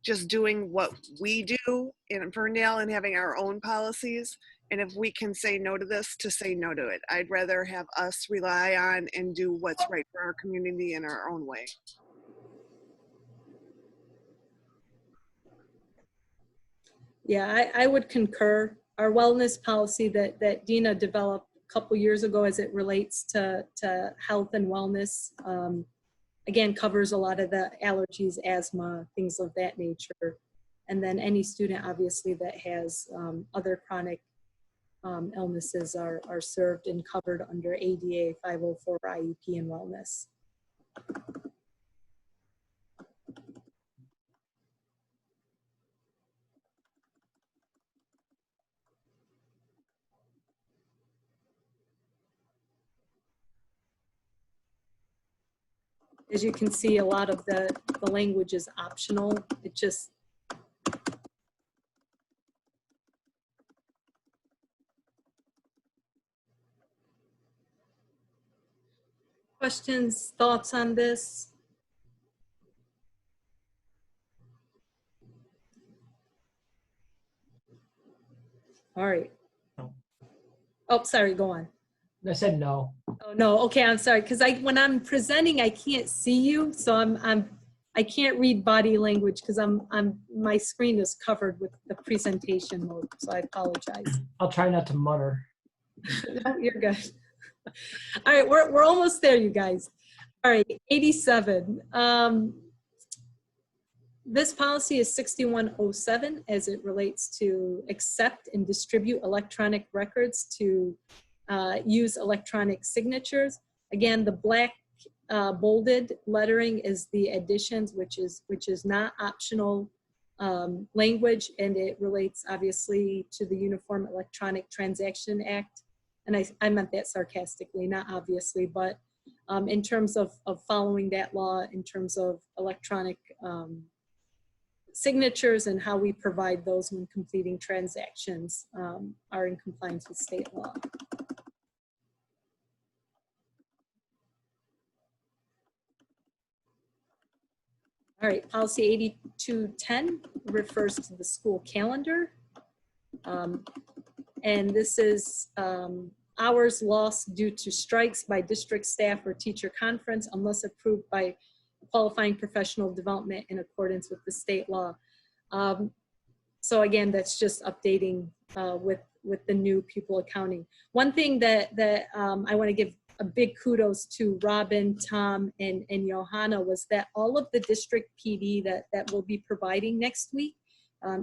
just doing what we do in Ferndale and having our own policies. And if we can say no to this, to say no to it. I'd rather have us rely on and do what's right for our community in our own way. Yeah, I would concur. Our wellness policy that Dina developed a couple years ago as it relates to health and wellness, again, covers a lot of the allergies, asthma, things of that nature. And then any student, obviously, that has other chronic illnesses are served and covered under ADA 504 IEP and wellness. As you can see, a lot of the language is optional. It just, questions, thoughts on this? All right. Oh, sorry, go on. I said no. Oh, no, okay, I'm sorry, because when I'm presenting, I can't see you, so I can't read body language because my screen is covered with the presentation mode, so I apologize. I'll try not to mutter. No, you're good. All right, we're almost there, you guys. All right, 87. This policy is 6107 as it relates to accept and distribute electronic records to use electronic signatures. Again, the black bolded lettering is the additions, which is not optional language, and it relates obviously to the Uniform Electronic Transaction Act. And I meant that sarcastically, not obviously, but in terms of following that law, in terms of electronic signatures and how we provide those when completing transactions are in compliance with state law. All right, policy 8210 refers to the school calendar. And this is hours lost due to strikes by district staff or teacher conference unless approved by qualifying professional development in accordance with the state law. So again, that's just updating with the new pupil accounting. One thing that I want to give a big kudos to Robin, Tom, and Johanna was that all of the district PD that we'll be providing next week,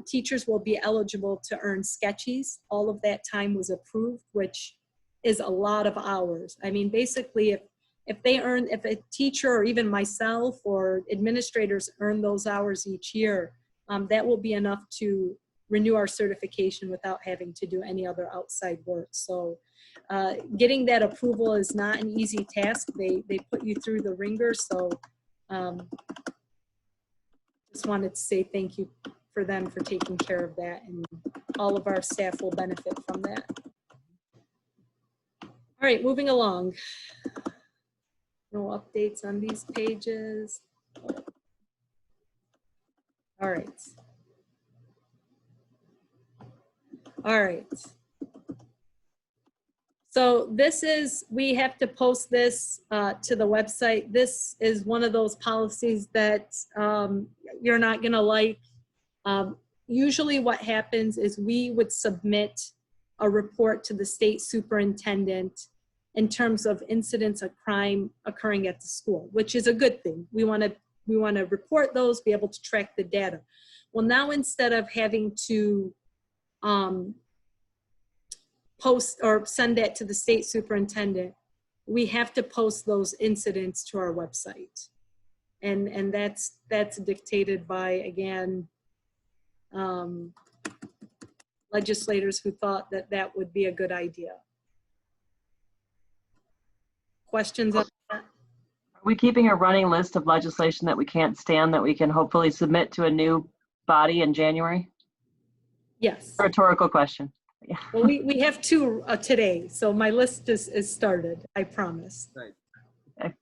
teachers will be eligible to earn sketchies. All of that time was approved, which is a lot of hours. I mean, basically, if a teacher or even myself or administrators earn those hours each year, that will be enough to renew our certification without having to do any other outside work. So getting that approval is not an easy task. They put you through the ringer. So just wanted to say thank you for them for taking care of that, and all of our staff will benefit from that. All right, moving along. No updates on these pages. All right. All right. So this is, we have to post this to the website. This is one of those policies that you're not gonna like. Usually what happens is we would submit a report to the state superintendent in terms of incidents of crime occurring at the school, which is a good thing. We wanna report those, be able to track the data. Well, now instead of having to post or send that to the state superintendent, we have to post those incidents to our website. And that's dictated by, again, legislators who thought that that would be a good idea. Questions on that? Are we keeping a running list of legislation that we can't stand that we can hopefully submit to a new body in January? Yes. Rhetorical question. Yeah. Well, we have two today, so my list is started, I promise. Right. Okay.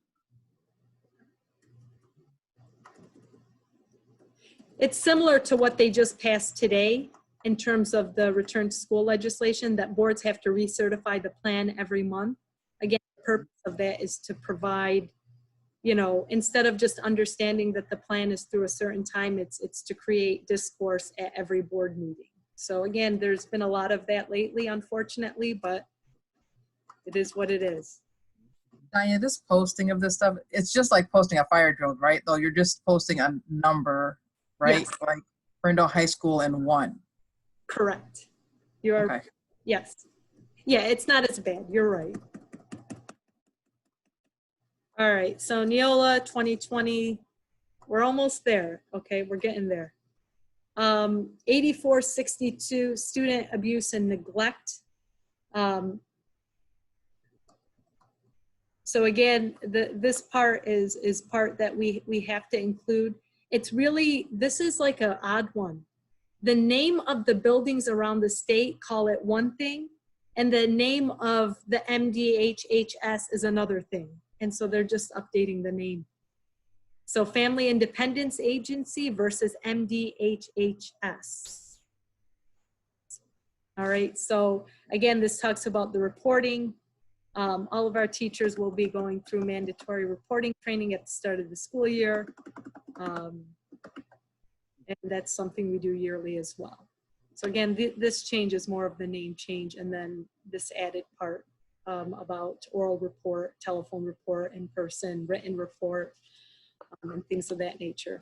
It's similar to what they just passed today in terms of the return to school legislation, that boards have to recertify the plan every month. Again, the purpose of that is to provide, you know, instead of just understanding that the plan is through a certain time, it's to create discourse at every board meeting. So again, there's been a lot of that lately, unfortunately, but it is what it is. Diane, this posting of this stuff, it's just like posting a fire drill, right? Though you're just posting a number, right? Yes. Like Ferndale High School and 1. Correct. You are, Okay. yes. Yeah, it's not as bad. You're right. All right, so Neola 2020, we're almost there. Okay, we're getting there. 8462, student abuse and neglect. So again, this part is part that we have to include. It's really, this is like an odd one. The name of the buildings around the state call it one thing, and the name of the MDHHS is another thing. And so they're just updating the name. So Family Independence Agency versus MDHHS. All right, so again, this talks about the reporting. All of our teachers will be going through mandatory reporting training at the start of the school year. And that's something we do yearly as well. So again, this change is more of the name change, and then this added part about oral report, telephone report, in-person, written report, and things of that nature.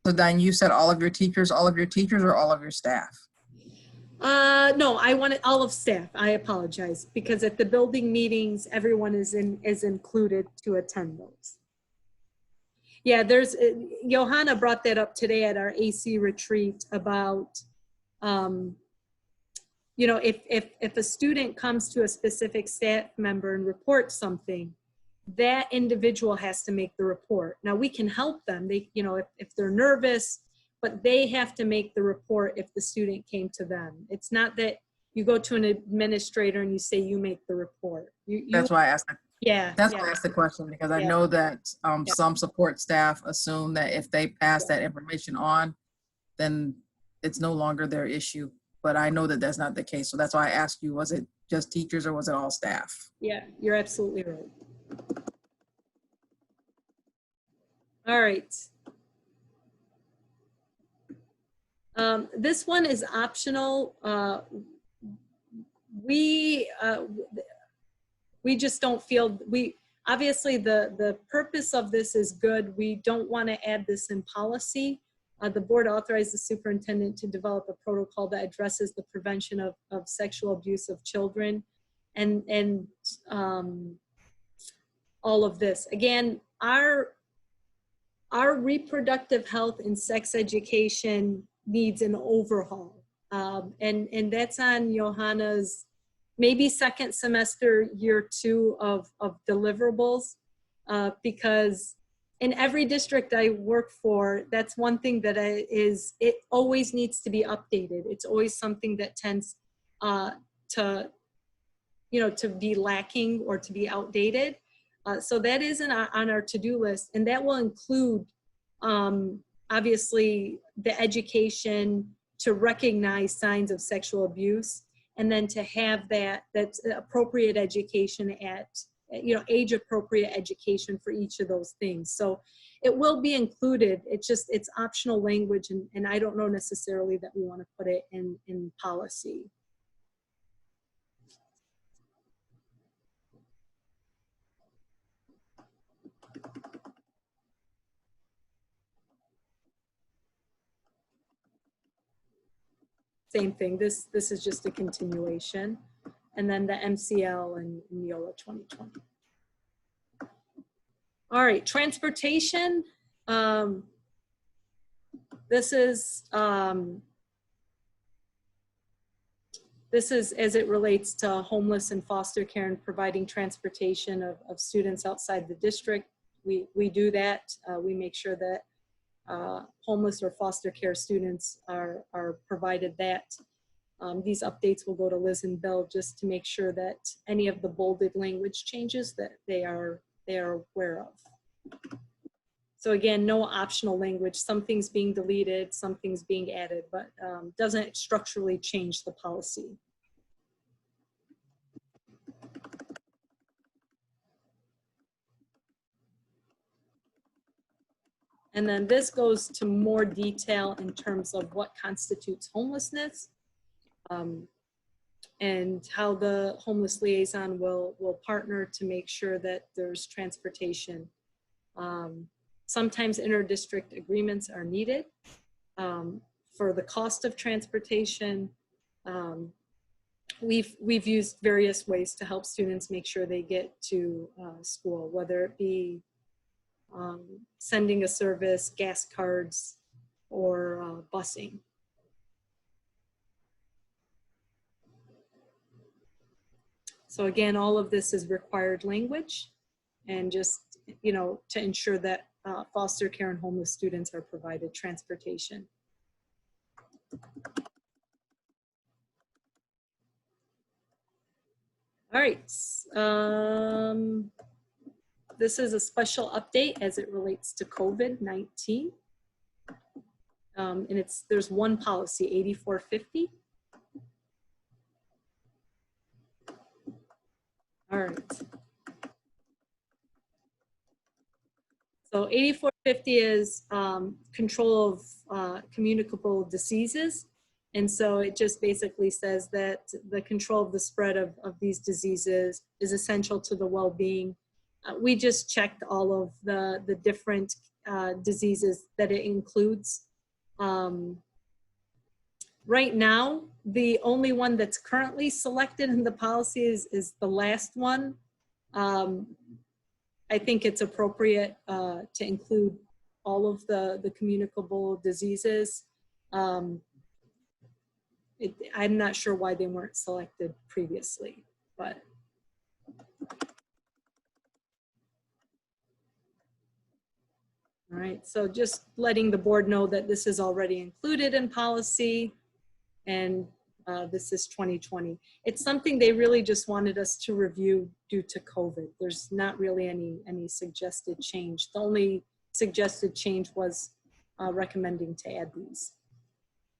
So Diane, you said all of your teachers, or all of your staff? No, I wanted all of staff. I apologize, because at the building meetings, everyone is included to attend those. Yeah, there's, Johanna brought that up today at our AC retreat about, you know, if a student comes to a specific staff member and reports something, that individual has to make the report. Now we can help them, they, you know, if they're nervous, but they have to make the report if the student came to them. It's not that you go to an administrator and you say, you make the report. That's why I asked that. Yeah. That's yeah. why I asked the question, because I Yeah. know that some support staff assume that if they pass that information on, then it's no longer their issue. But I know that that's not the case. So that's why I asked you, was it just teachers or was it all staff? Yeah, you're absolutely right. All right. This one is optional. We just don't feel, obviously the purpose of this is good. We don't want to add this in policy. The board authorized the superintendent to develop a protocol that addresses the prevention of sexual abuse of children and all of this. Again, our reproductive health and sex education needs an overhaul. And that's on Johanna's maybe second semester, year 2 of deliverables, because in every district I work for, that's one thing that it always needs to be updated. It's always something that tends to be lacking or to be outdated. So that is on our to-do list, and that will include obviously the education to recognize signs of sexual abuse, and then to have that's appropriate education at, age appropriate education for each of those things. So it will be included. It's optional language, and I don't know necessarily that we want to put it in policy. Same thing, this is just a continuation. And then the MCL and Neola 2020. All right, transportation. This is as it relates to homeless and foster care and providing transportation of students outside the district. We do that. We make sure that homeless or foster care students are provided that. These updates will go to Liz and Bill just to make sure that any of the bolded language changes that they are aware of. So again, no optional language. Some things being deleted, some things being added, but doesn't structurally change the policy. And then this goes to more detail in terms of what constitutes homelessness. and how the homeless liaison will partner to make sure that there's transportation. Sometimes inter-district agreements are needed for the cost of transportation. We've used various ways to help students make sure they get to school, whether it be sending a service, gas cards, or busing. So again, all of this is required language, and just, you know, to ensure that foster care and homeless students are provided transportation. All right. This is a special update as it relates to COVID-19. And there's one policy, 8450. All right. So 8450 is control of communicable diseases. And so it just basically says that the control of the spread of these diseases is essential to the well-being. We just checked all of the different diseases that it includes. Right now, the only one that's currently selected in the policy is the last one. I think it's appropriate to include all of the communicable diseases. I'm not sure why they weren't selected previously, but. All right, so just letting the board know that this is already included in policy, and this is 2020. It's something they really just wanted us to review due to COVID. There's not really any suggested change. The only suggested change was recommending to add these.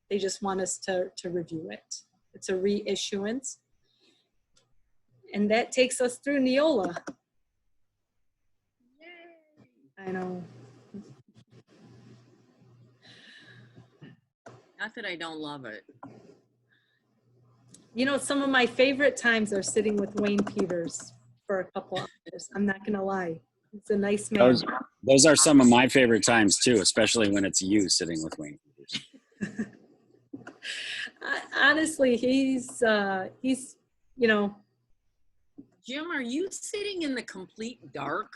They just want us to review it. It's a reissuance. And that takes us through Neola. Yay. I know. Not that I don't love it. You know, some of my favorite times are sitting with Wayne Peters for a couple hours. I'm not gonna lie. He's a nice man. Those are some of my favorite times too, especially when it's you sitting with Wayne Peters. Honestly, he's, you know. Jim, are you sitting in the complete dark?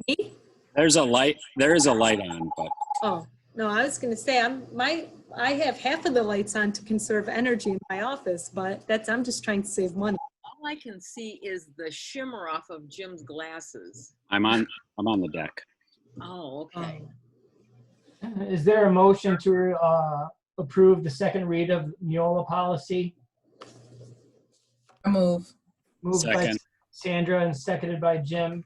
Me? There is a light on, but. Oh, no, I was gonna say, I have half of the lights on to conserve energy in my office, but I'm just trying to save money. All I can see is the shimmer off of Jim's glasses. I'm on the deck. Oh, okay. Is there a motion to approve the second read of Neola policy? I move. Moved by Second. Sandra and seconded by Jim.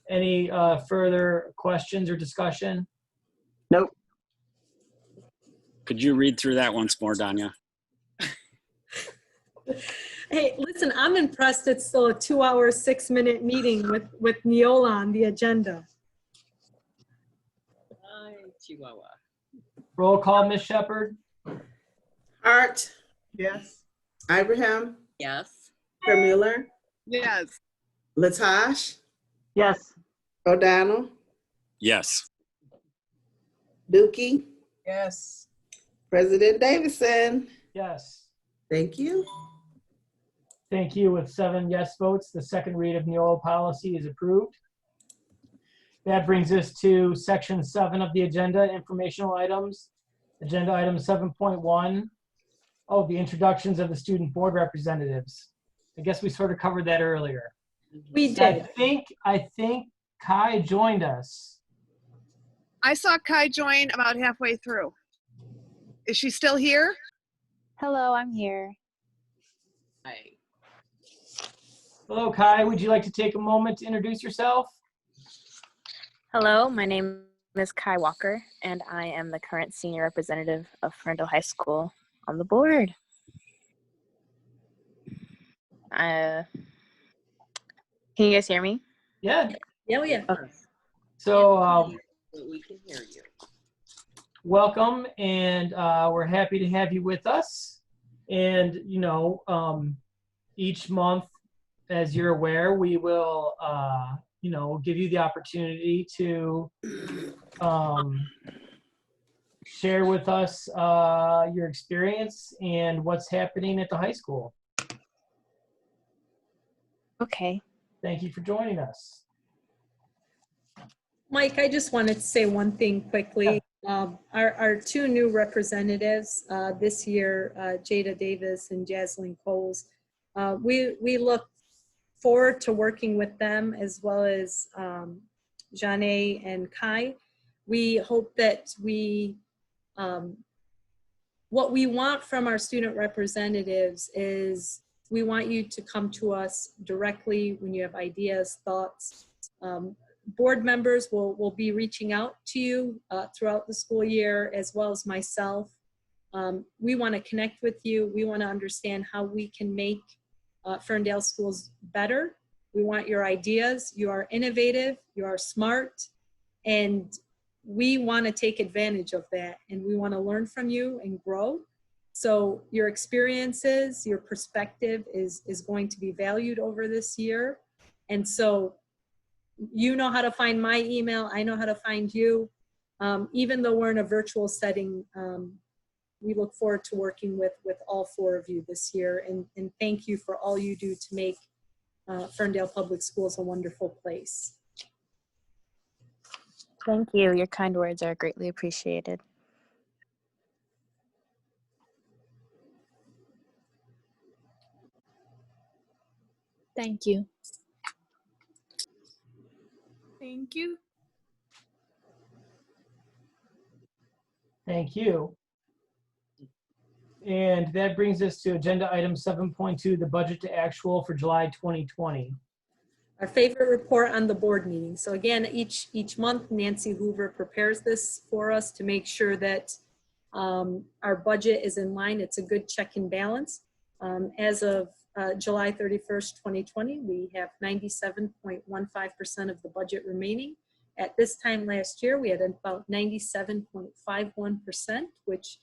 Any further questions or discussion? Nope. Could you read through that once more, Danya? Hey, listen, I'm impressed it's still a 2-hour, 6-minute meeting with Neola on the agenda. Hi, Chihuahua. Roll call, Ms. Shepherd. Hart, Yes. Ibrahim, Yes. Mueller, Yes. Latosh, Yes. O'Donnell, Yes. Dookie, Yes. President Davison. Yes. Thank you. Thank you. With 7 yes votes, the second read of Neola policy is approved. That brings us to section 7 of the agenda, informational items. Agenda item 7.1. Oh, the introductions of the student board representatives. I guess we sort of covered that earlier. We did. I think Kai joined us. I saw Kai join about halfway through. Is she still here? Hello, I'm here. Hi. Hello, Kai. Would you like to take a moment to introduce yourself? Hello, my name is Kai Walker, and I am the current senior representative of Ferndale High School on the board. Can you guys hear me? Yeah. Yeah, yeah. Okay. So We can hear you. welcome, and we're happy to have you with us. And, each month, as you're aware, we will, give you the opportunity to share with us your experience and what's happening at the high school. Okay. Thank you for joining us. Mike, I just wanted to say one thing quickly. Our two new representatives this year, Jada Davis and Jaslyn Coles, we look forward to working with them, as well as Janae and Kai. We hope that what we want from our student representatives is we want you to come to us directly when you have ideas, thoughts. Board members will be reaching out to you throughout the school year, as well as myself. We want to connect with you. We want to understand how we can make Ferndale schools better. We want your ideas. You are innovative, you are smart, and we want to take advantage of that, and we want to learn from you and grow. So your experiences, your perspective is going to be valued over this year. And so you know how to find my email. I know how to find you. Even though we're in a virtual setting, we look forward to working with all four of you this year. And thank you for all you do to make Ferndale Public Schools a wonderful place. Thank you. Your kind words are greatly appreciated. Thank you. Thank you. Thank you. And that brings us to agenda item 7.2, the budget to actual for July 2020. Our favorite report on the board meeting. So again, each month, Nancy Hoover prepares this for us to make sure that our budget is in line. It's a good check and balance. As of July 31st, 2020, we have 97.15% of the budget remaining. At this time last year, we had about 97.51%, which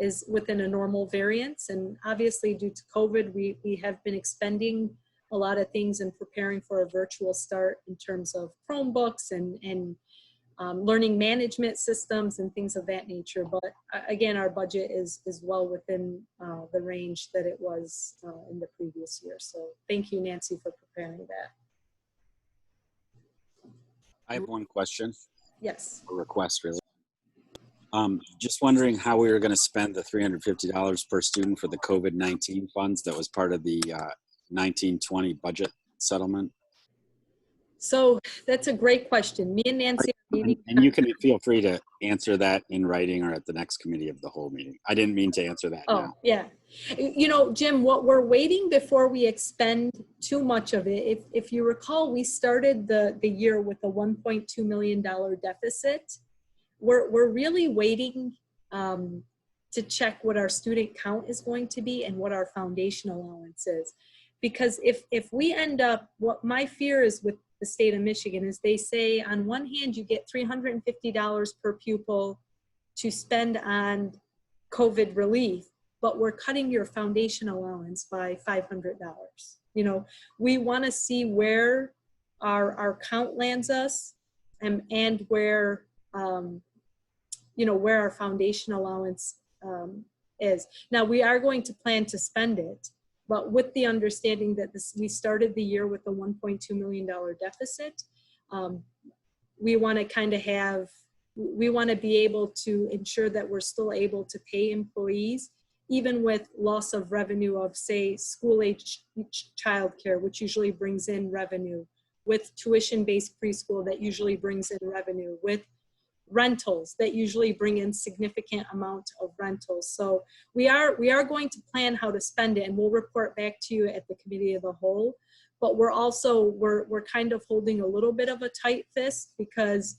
is within a normal variance. And obviously due to COVID, we have been expending a lot of things and preparing for a virtual start in terms of Chromebooks and learning management systems and things of that nature. But again, our budget is well within the range that it was in the previous year. So thank you, Nancy, for preparing that. I have one question. Yes. A request, really. Just wondering how we were going to spend the $350 per student for the COVID-19 funds that was part of the 1920 budget settlement. So that's a great question. Me and Nancy are meeting. And you can feel free to answer that in writing or at the next committee of the whole meeting. I didn't mean to answer that now. Yeah. You know, Jim, what we're waiting before we expend too much of it, if you recall, we started the year with a $1.2 million deficit. We're really waiting to check what our student count is going to be and what our foundation allowance is. Because if we end up, what my fear is with the state of Michigan is they say on one hand you get $350 per pupil to spend on COVID relief, but we're cutting your foundation allowance by $500. You know, we want to see where our count lands us and where you know, where our foundation allowance is. Now we are going to plan to spend it, but with the understanding that we started the year with a $1.2 million deficit. We want to kind of we want to be able to ensure that we're still able to pay employees, even with loss of revenue of, say, school-age childcare, which usually brings in revenue, with tuition-based preschool that usually brings in revenue, with rentals that usually bring in significant amount of rentals. So we are going to plan how to spend it, and we'll report back to you at the committee of the whole. But we're also we're kind of holding a little bit of a tight fist because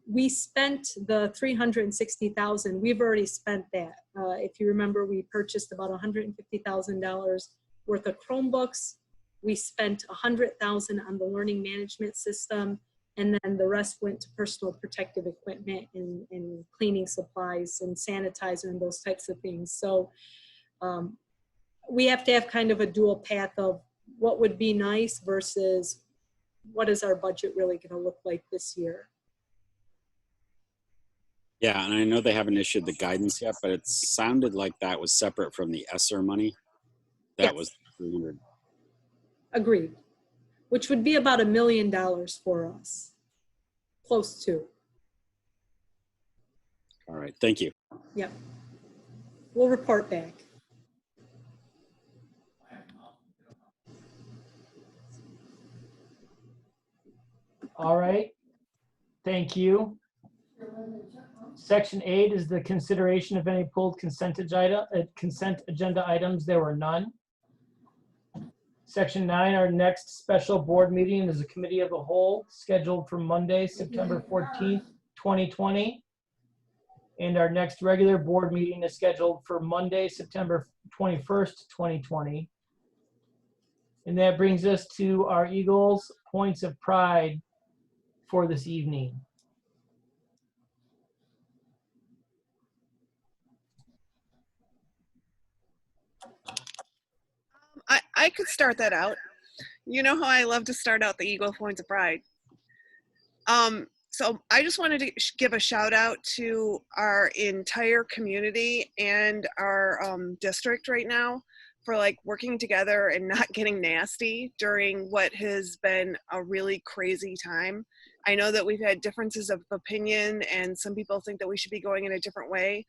we spent the $360,000. We've already spent that. If you remember, we purchased about $150,000 worth of Chromebooks. We spent $100,000 on the learning management system. And then the rest went to personal protective equipment and cleaning supplies and sanitizer and those types of things. So We have to have kind of a dual path of what would be nice versus what is our budget really going to look like this year. Yeah, and I know they haven't issued the guidance yet, but it sounded like that was separate from the ESSER money. That Yes. was 300. Agreed. Which would be about $1 million for us. Close to. All right, thank you. Yep. We'll report back. All right. Thank you. Section 8 is the consideration of any pulled consent agenda items. There were none. Section 9, our next special board meeting is a committee of the whole scheduled for Monday, September 14th, 2020. And our next regular board meeting is scheduled for Monday, September 21st, 2020. And that brings us to our Eagles Points of Pride for this evening. I could start that out. You know how I love to start out the Eagle Points of Pride. So I just wanted to give a shout out to our entire community and our district right now for like working together and not getting nasty during what has been a really crazy time. I know that we've had differences of opinion and some people think that we should be going in a different way.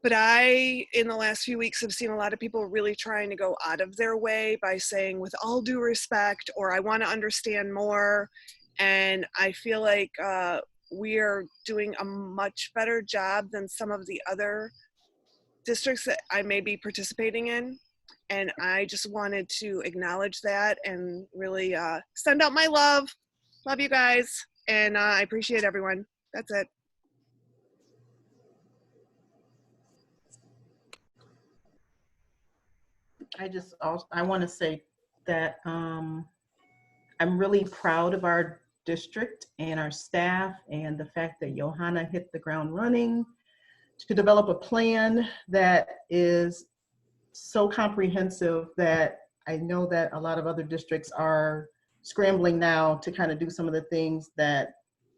But I, in the last few weeks, have seen a lot of people really trying to go out of their way by saying, with all due respect, or I want to understand more. And I feel like we are doing a much better job than some of the other districts that I may be participating in. And I just wanted to acknowledge that and really send out my love. Love you guys. And I appreciate everyone. That's it. I want to say that I'm really proud of our district and our staff and the fact that Johanna hit the ground running to develop a plan that is so comprehensive that I know that a lot of other districts are scrambling now to kind of do some of the things that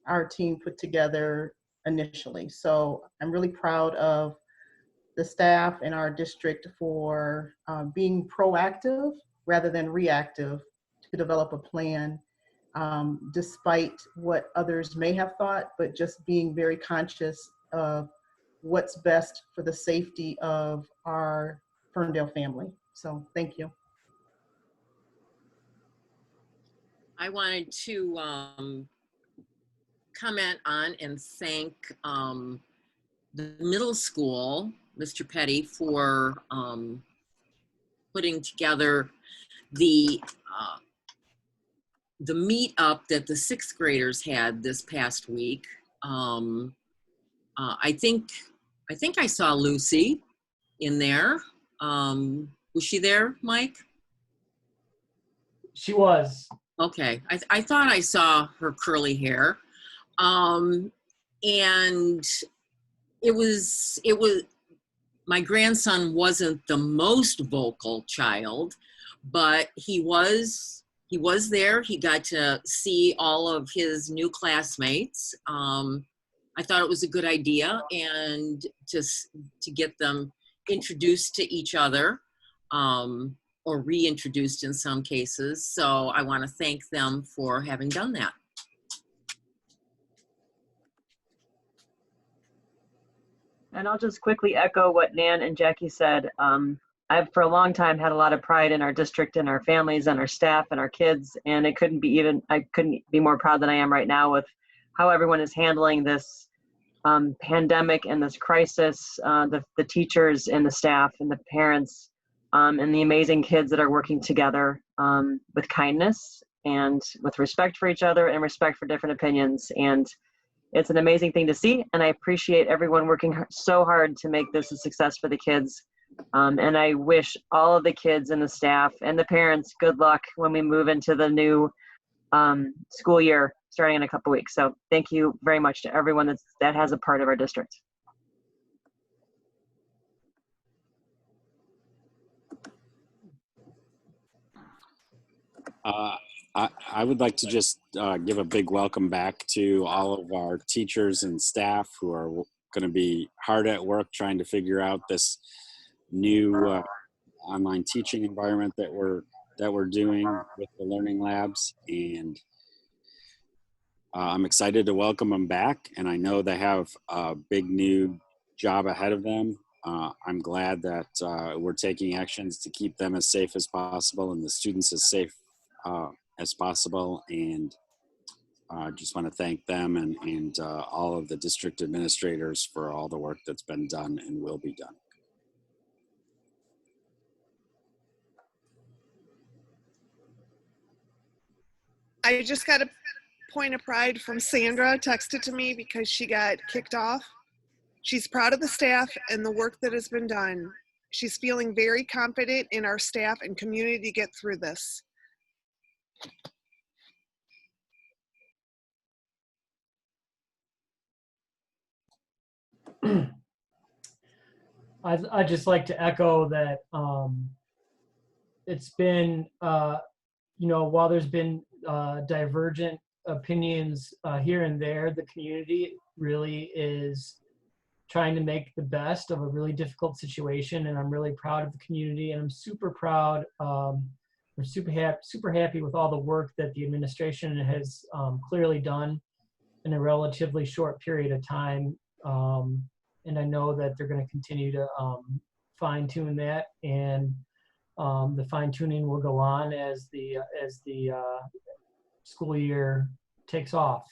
our team put together initially. So I'm really proud of the staff in our district for being proactive rather than reactive to develop a plan, despite what others may have thought, but just being very conscious of what's best for the safety of our Ferndale family. So thank you. I wanted to comment on and thank the middle school, Mr. Petty, for putting together the meetup that the 6th graders had this past week. I think I saw Lucy in there. Was she there, Mike? She was. Okay, I thought I saw her curly hair. And it was, my grandson wasn't the most vocal child, but he was there. He got to see all of his new classmates. I thought it was a good idea, and to get them introduced to each other, or reintroduced in some cases. So I want to thank them for having done that. And I'll just quickly echo what Nan and Jackie said. I've for a long time had a lot of pride in our district and our families and our staff and our kids, and I couldn't be more proud than I am right now with how everyone is handling this pandemic and this crisis, the teachers and the staff and the parents, and the amazing kids that are working together with kindness and with respect for each other and respect for different opinions. And it's an amazing thing to see, and I appreciate everyone working so hard to make this a success for the kids. And I wish all of the kids and the staff and the parents good luck when we move into the new school year starting in a couple weeks. So thank you very much to everyone that has a part of our district. I would like to just give a big welcome back to all of our teachers and staff who are going to be hard at work trying to figure out this new online teaching environment that we're doing with the learning labs. And I'm excited to welcome them back, and I know they have a big new job ahead of them. I'm glad that we're taking actions to keep them as safe as possible and the students as safe as possible. And I just want to thank them and all of the district administrators for all the work that's been done and will be done. I just got a point of pride from Sandra, texted to me because she got kicked off. She's proud of the staff and the work that has been done. She's feeling very confident in our staff and community to get through this. I'd just like to echo that it's been, while there's been divergent opinions here and there, the community really is trying to make the best of a really difficult situation. And I'm really proud of the community, and I'm super proud. We're super happy with all the work that the administration has clearly done in a relatively short period of time. And I know that they're going to continue to fine tune that, and the fine tuning will go on as the school year takes off.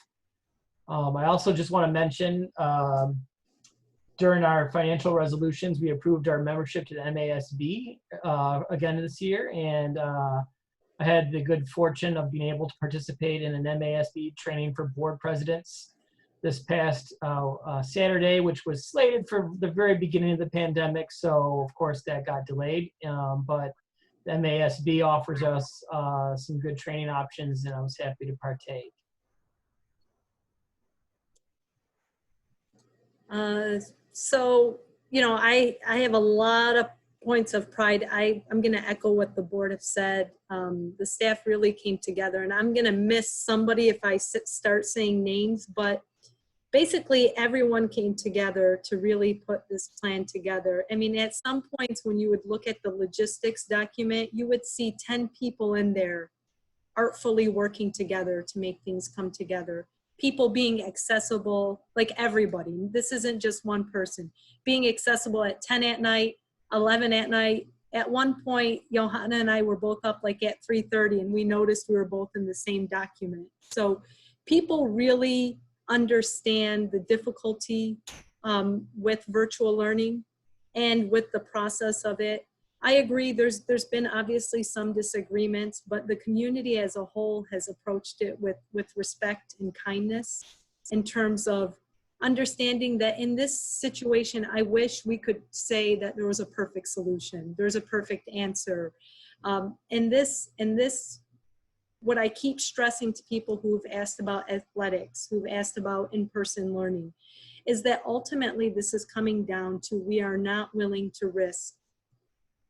I also just want to mention during our financial resolutions, we approved our membership to the MASB again this year, and I had the good fortune of being able to participate in an MASB training for board presidents this past Saturday, which was slated for the very beginning of the pandemic. So of course that got delayed, but the MASB offers us some good training options, and I was happy to partake. So, I have a lot of points of pride. I'm going to echo what the board have said. The staff really came together, and I'm going to miss somebody if I start saying names, but basically everyone came together to really put this plan together. I mean, at some points when you would look at the logistics document, you would see 10 people in there artfully working together to make things come together. People being accessible, like everybody. This isn't just one person. Being accessible at 10 at night, 11 at night. At one point, Johanna and I were both up like at 3:30, and we noticed we were both in the same document. So people really understand the difficulty with virtual learning and with the process of it. I agree there's been obviously some disagreements, but the community as a whole has approached it with respect and kindness in terms of understanding that in this situation, I wish we could say that there was a perfect solution. There's a perfect answer. In this, what I keep stressing to people who've asked about athletics, who've asked about in-person learning, is that ultimately this is coming down to we are not willing to risk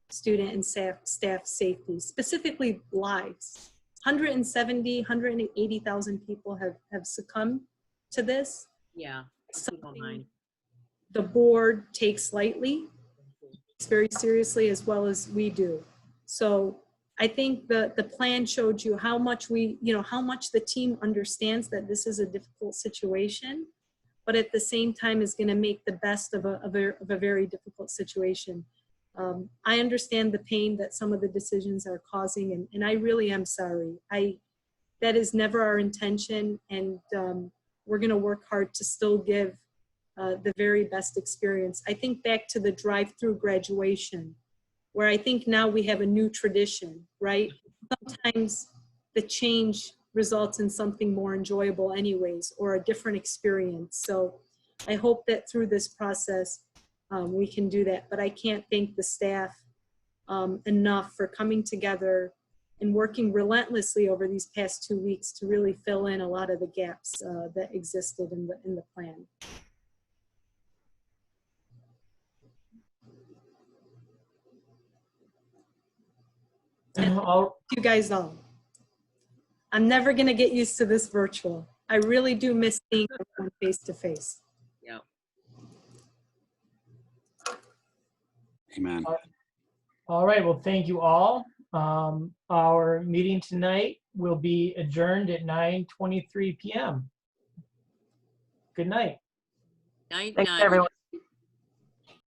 student and staff safety, specifically lives. 180,000 people have succumbed to this. Yeah, Something the board takes lightly, takes very seriously, as well as we do. So I think the plan showed you how much how much the team understands that this is a difficult situation, but at the same time is going to make the best of a very difficult situation. I understand the pain that some of the decisions are causing, and I really am sorry. That is never our intention, and we're going to work hard to still give the very best experience. I think back to the drive-through graduation, where I think now we have a new tradition, right? Sometimes the change results in something more enjoyable anyways, or a different experience. So I hope that through this process, we can do that. But I can't thank the staff enough for coming together and working relentlessly over these past 2 weeks to really fill in a lot of the gaps that existed in the plan. You guys all. I'm never going to get used to this virtual. I really do miss seeing everyone face to face. Yeah. Amen. All right, well, thank you all. Our meeting tonight will be adjourned at 9:23 p.m. Good night. Night, Thanks, night. everyone.